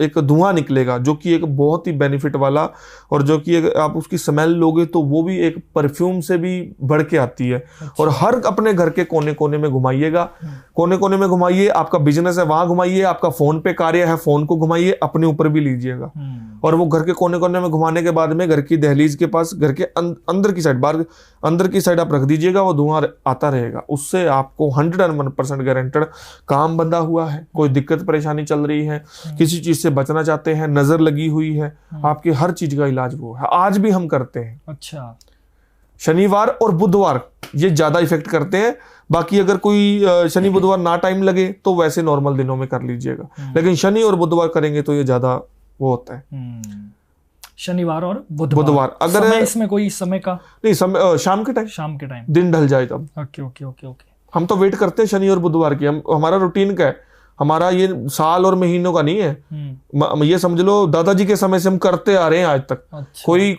एक धुआं निकलेगा, जो कि एक बहुत ही बेनिफिट वाला, और जो कि आप उसकी स्मेल लोगे तो वो भी एक परफ्यूम से भी बढ़ के आती है। अच्छा। और हर अपने घर के कोने कोने में घुमाइएगा, कोने कोने में घुमाइए। आपका बिजनेस है वहां घुमाइए, आपका फोन पे कार्य है फोन को घुमाइए, अपने ऊपर भी लीजिएगा। और वो घर के कोने कोने में घुमाने के बाद में घर की दहलीज के पास, घर के अंदर की साइड, बाहर अंदर की साइड आप रख दीजिएगा, वो धुआं आता रहेगा। उससे आपको 101% गारंटेड काम बंधा हुआ है। कोई दिक्कत परेशानी चल रही है, किसी चीज से बचना चाहते हैं, नजर लगी हुई है, आपकी हर चीज का इलाज वो है। आज भी हम करते हैं। अच्छा। शनिवार और बुधवार ये ज्यादा इफेक्ट करते हैं। बाकी अगर कोई शनि बुधवार ना टाइम लगे तो वैसे नॉर्मल दिनों में कर लीजिएगा, लेकिन शनि और बुधवार करेंगे तो ये ज्यादा वो होता है। शनिवार और बुधवार। अगर समय इसमें कोई समय का नहीं, समय शाम के टाइम दिन ढल जाए तब। ओके। हम तो वेट करते हैं शनि और बुधवार की। हमारा रूटीन का है, हमारा ये साल और महीनों का नहीं है। ये समझ लो दादाजी के समय से हम करते आ रहे हैं आज तक। अच्छा। कोई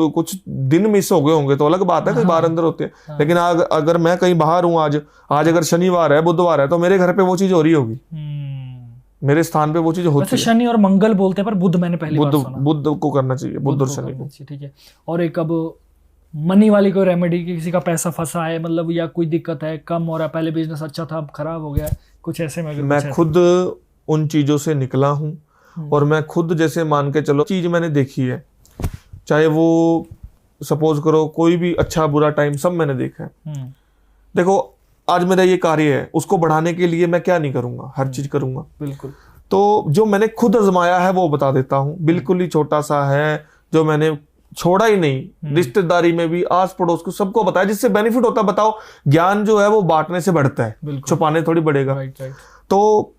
कुछ दिन मिस हो गए होंगे तो अलग बात है, कई बार अंदर होते हैं। लेकिन अगर मैं कहीं बाहर हूँ, आज अगर शनिवार है, बुधवार है, तो मेरे घर पे वो चीज हो रही होगी, मेरे स्थान पे वो चीज होती है। शनि और मंगल बोलते हैं, पर बुध मैंने पहली बार सुना। बुध को करना चाहिए, बुध और शनि को। ठीक है। और एक अब मनी वाली कोई रेमेडी, किसी का पैसा फंसा है, मतलब या कोई दिक्कत है, कम हो रहा है, पहले बिजनेस अच्छा था अब खराब हो गया, कुछ ऐसे में? मैं खुद उन चीजों से निकला हूं, और मैं खुद, जैसे मान के चलो, चीज मैंने देखी है, चाहे वो सपोज करो कोई भी अच्छा बुरा टाइम सब मैंने देखा है। देखो, आज मेरा ये कार्य है, उसको बढ़ाने के लिए मैं क्या नहीं करूंगा, हर चीज करूंगा। बिल्कुल। तो जो मैंने खुद आजमाया है वो बता देता हूँ, बिल्कुल ही छोटा सा है जो मैंने छोड़ा ही नहीं, रिश्तेदारी में भी, आस पड़ोस को सबको बताया, जिससे बेनिफिट होता है। बताओ, ज्ञान जो है वो बांटने से बढ़ता है, छुपाने थोड़ी बढ़ेगा। तो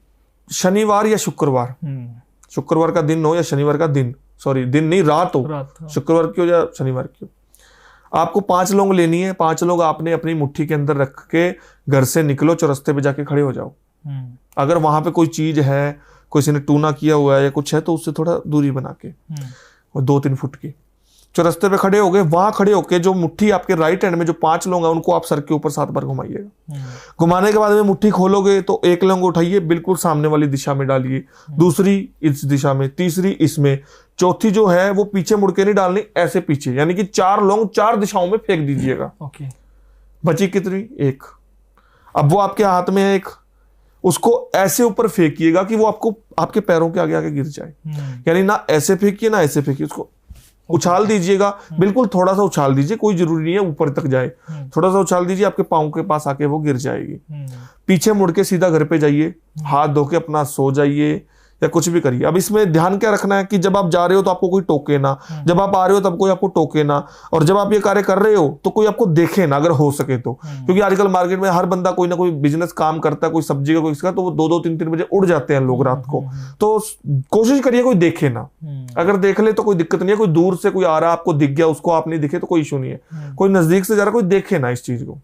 शनिवार या शुक्रवार, शुक्रवार का दिन हो या शनिवार का दिन, सॉरी दिन नहीं, रात हो, शुक्रवार की हो या शनिवार की हो, आपको 5 लौंग लेनी है। 5 लौंग आपने अपनी मुट्ठी के अंदर रख के घर से निकलो, चौरस्ते पे जाके खड़े हो जाओ। अगर वहां पे कोई चीज है, किसी ने टूना किया हुआ है या कुछ है, तो उससे थोड़ा दूरी बना के, 2-3 फुट की, चौरस्ते पे खड़े हो गए। वहां खड़े होके जो मुट्ठी आपके राइट हैंड में जो 5 लौंग है, उनको आप सर के ऊपर 7 बार घुमाइएगा। घुमाने के बाद में मुट्ठी खोलोगे तो एक लौंग उठाइए, बिल्कुल सामने वाली दिशा में डालिए, दूसरी इस दिशा में, तीसरी इसमें, चौथी जो है वो पीछे मुड़ के नहीं डालनी, ऐसे पीछे, यानी कि 4 लौंग 4 दिशाओं में फेंक दीजिएगा। बची कितनी? 1। अब वो आपके हाथ में है 1, उसको ऐसे ऊपर फेंकिएगा कि वो आपको आपके पैरों के आगे आगे गिर जाए। यानी ना ऐसे फेंकिए ना ऐसे फेंकिए, उसको उछाल दीजिएगा, बिल्कुल थोड़ा सा उछाल दीजिए, कोई जरूरी नहीं है ऊपर तक जाए, थोड़ा सा उछाल दीजिए, आपके पांव के पास आके वो गिर जाएगी। पीछे मुड़ के सीधा घर पे जाइए, हाथ धो के अपना सो जाइए या कुछ भी करिए। अब इसमें ध्यान क्या रखना है कि जब आप जा रहे हो तो आपको कोई टोके ना, जब आप आ रहे हो तब कोई आपको टोके ना, और जब आप ये कार्य कर रहे हो तो कोई आपको देखे ना, अगर हो सके तो। क्योंकि आजकल मार्केट में हर बंदा कोई ना कोई बिजनेस काम करता है, कोई सब्जी का, कोई इसका, तो वो 2-2, 3-3 बजे उड़ जाते हैं लोग रात को। तो कोशिश करिए कोई देखे ना, अगर देख ले तो कोई दिक्कत नहीं है। कोई दूर से कोई आ रहा है, आपको दिख गया, उसको आप नहीं दिखे तो कोई इशू नहीं है। कोई नजदीक से जा रहा, कोई देखे ना, इस चीज को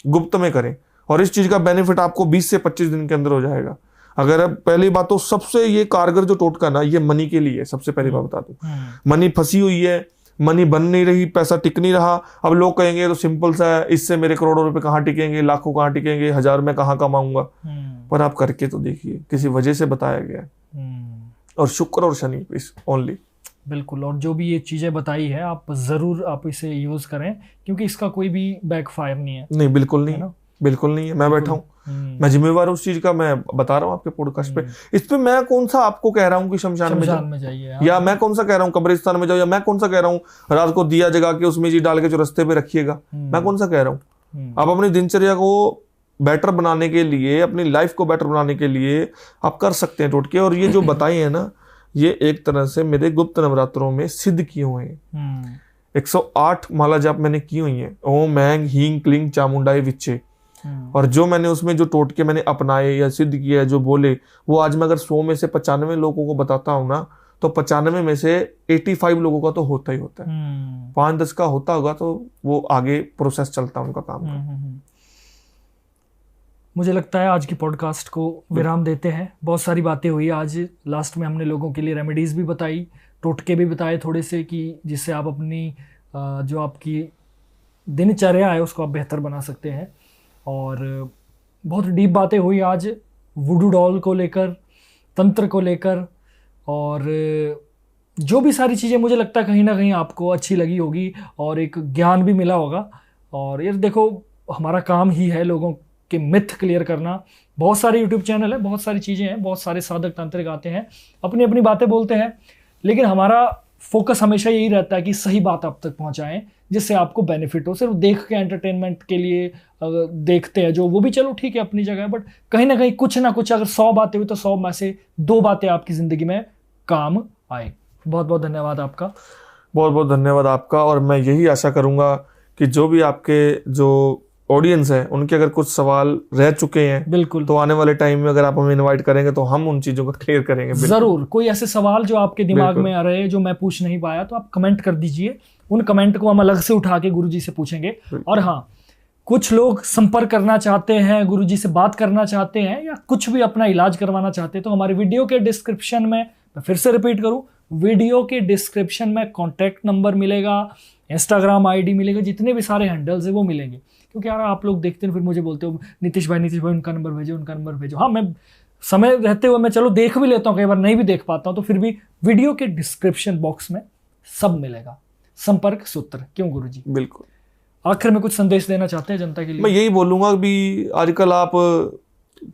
गुप्त में करें, और इस चीज का बेनिफिट आपको 20 से 25 दिन के अंदर हो जाएगा। अगर पहली बात तो सबसे ये कारगर जो टोटका ना, ये मनी के लिए है। सबसे पहली बात बता दूं, मनी फंसी हुई है, मनी बन नहीं रही, पैसा टिक नहीं रहा। अब लोग कहेंगे तो सिंपल सा है, इससे मेरे करोड़ों रुपए कहाँ टिकेंगे, लाखों कहाँ टिकेंगे, 1000 में कहाँ कमाऊंगा। पर आप करके तो देखिए, किसी वजह से बताया गया है। और शुक्र और शनि इस ओनली। बिल्कुल, और जो भी ये चीजें बताई है आप जरूर आप इसे यूज करें, क्योंकि इसका कोई भी बैकफायर नहीं है। नहीं, बिल्कुल नहीं है, बिल्कुल नहीं है। मैं बैठा हूँ, मैं जिम्मेवार हूँ उस चीज का, मैं बता रहा हूँ आपके पॉडकास्ट पे। इस पे मैं कौन सा आपको कह रहा हूँ कि शमशान में जाइए, या मैं कौन सा कह रहा हूँ कब्रिस्तान में जाओ, या मैं कौन सा कह रहा हूँ रात को दिया जगा के उसमें जी डाल के जो रास्ते पे रखिएगा। मैं कौन सा कह रहा हूँ? आप अपनी दिनचर्या को बेटर बनाने के लिए, अपनी लाइफ को बेटर बनाने के लिए आप कर सकते हैं टोटके। और ये जो बताए हैं ना, ये एक तरह से मेरे गुप्त नवरात्रों में सिद्ध किए हुए हैं। 108 माला जाप मैंने की हुई है, ओम हैंग हींग क्लिंग चामुंडाई विच्चे। और जो मैंने उसमें जो टोटके मैंने अपनाए या सिद्ध किया, जो बोले, वो आज मैं अगर 100 में से 95 लोगों को बताता हूँ ना, तो 95 में से 85 लोगों का तो होता ही होता है। 5-10 का होता होगा तो वो आगे प्रोसेस चलता है उनका काम का। मुझे लगता है आज की पॉडकास्ट को विराम देते हैं। बहुत सारी बातें हुई आज, लास्ट में हमने लोगों के लिए रेमेडीज भी बताई, टोटके भी बताए थोड़े से, कि जिससे आप अपनी जो आपकी दिनचर्या है उसको आप बेहतर बना सकते हैं। और बहुत डीप बातें हुई आज, वुडू डॉल को लेकर, तंत्र को लेकर, और जो भी सारी चीज़ें मुझे लगता है कहीं ना कहीं आपको अच्छी लगी होगी और एक ज्ञान भी मिला होगा। और ये देखो, हमारा काम ही है लोगों के मिथ क्लियर करना। बहुत सारे यूट्यूब चैनल है, बहुत सारी चीज़ें हैं, बहुत सारे साधक तांत्रिक आते हैं, अपनी अपनी बातें बोलते हैं, लेकिन हमारा फोकस हमेशा यही रहता है कि सही बात आप तक पहुंचाएं जिससे आपको बेनिफिट हो। सिर्फ देख के एंटरटेनमेंट के लिए देखते हैं जो, वो भी चलो ठीक है अपनी जगह है, बट कहीं ना कहीं कुछ ना कुछ, अगर 100 बातें हुई तो 100 में से 2 बातें आपकी जिंदगी में काम आए। बहुत बहुत धन्यवाद आपका। बहुत बहुत धन्यवाद आपका। और मैं यही आशा करूंगा कि जो भी आपके जो ऑडियंस है, उनके अगर कुछ सवाल रह चुके हैं, बिल्कुल, तो आने वाले टाइम में अगर आप हमें इनवाइट करेंगे तो हम उन चीजों को क्लियर करेंगे। जरूर, कोई ऐसे सवाल जो आपके दिमाग में आ रहे हैं जो मैं पूछ नहीं पाया, तो आप कमेंट कर दीजिए, उन कमेंट को हम अलग से उठा के गुरुजी से पूछेंगे। और हाँ, कुछ लोग संपर्क करना चाहते हैं, गुरुजी से बात करना चाहते हैं, या कुछ भी अपना इलाज करवाना चाहते हैं, तो हमारे वीडियो के डिस्क्रिप्शन में, मैं फिर से रिपीट करूं, वीडियो के डिस्क्रिप्शन में कॉन्टैक्ट नंबर मिलेगा, इंस्टाग्राम आईडी मिलेगा, जितने भी सारे हैंडल्स है वो मिलेंगे। क्योंकि यार आप लोग देखते हैं फिर मुझे बोलते हो नीतीश भाई उनका नंबर भेजो, उनका नंबर भेजो। हाँ, मैं समय रहते हुए मैं चलो देख भी लेता हूँ, कई बार नहीं भी देख पाता हूँ, तो फिर भी वीडियो के डिस्क्रिप्शन बॉक्स में सब मिलेगा, संपर्क सूत्र। क्यों गुरुजी? बिल्कुल। आखिर में कुछ संदेश देना चाहते हैं जनता के लिए? मैं यही बोलूंगा भी आजकल आप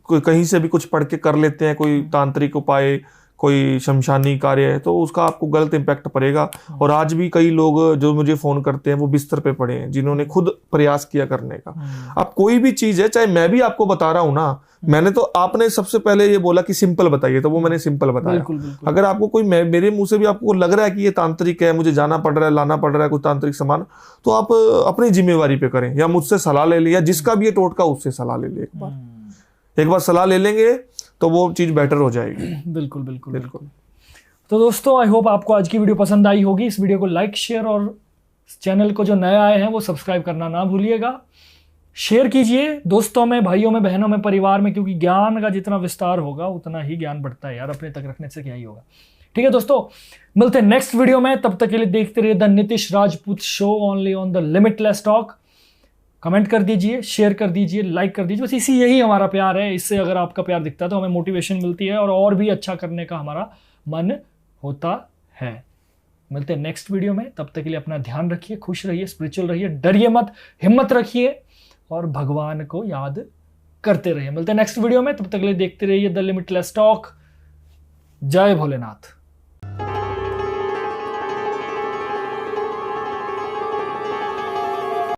कहीं से भी कुछ पढ़ के कर लेते हैं, कोई तांत्रिक उपाय, कोई शमशानी कार्य है तो उसका आपको गलत इम्पैक्ट पड़ेगा। और आज भी कई लोग जो मुझे फोन करते हैं वो बिस्तर पे पड़े हैं, जिन्होंने खुद प्रयास किया करने का। अब कोई भी चीज है, चाहे मैं भी आपको बता रहा हूं ना, मैंने तो, आपने सबसे पहले ये बोला कि सिंपल बताइए, तो वो मैंने सिंपल बताया। बिल्कुल, बिल्कुल। अगर आपको कोई मेरे मुंह से भी आपको लग रहा है कि ये तांत्रिक है, मुझे जाना पड़ रहा है, लाना पड़ रहा है कुछ तांत्रिक सामान, तो आप अपनी जिम्मेवारी पे करें, या मुझसे सलाह ले लिया, जिसका भी ये टोटका उससे सलाह ले ले। एक बार सलाह ले लेंगे तो वो चीज बेटर हो जाएगी। बिल्कुल बिल्कुल बिल्कुल। तो दोस्तों, आई होप आपको आज की वीडियो पसंद आई होगी। इस वीडियो को लाइक, शेयर और चैनल को जो नए आए हैं वो सब्सक्राइब करना ना भूलिएगा। शेयर कीजिए दोस्तों में, भाइयों में, बहनों में, परिवार में, क्योंकि ज्ञान का जितना विस्तार होगा उतना ही ज्ञान बढ़ता है यार, अपने तक रखने से क्या ही होगा। ठीक है दोस्तों, मिलते हैं नेक्स्ट वीडियो में, तब तक के लिए देखते रहिए the Nitish Rajput show, only on the limitless talk. Comment कर दीजिए, शेयर कर दीजिए, लाइक कर दीजिए, बस यही हमारा प्यार है। इससे अगर आपका प्यार दिखता है तो हमें मोटिवेशन मिलती है और भी अच्छा करने का हमारा मन होता है। मिलते हैं नेक्स्ट वीडियो में, तब तक के लिए अपना ध्यान रखिए, खुश रहिए, स्पिरिचुअल रहिए, डरिए मत, हिम्मत रखिए और भगवान को याद करते रहिए। मिलते हैं नेक्स्ट वीडियो में, तब तक के लिए देखते रहिए द लिमिटलेस टॉक। जय भोलेनाथ।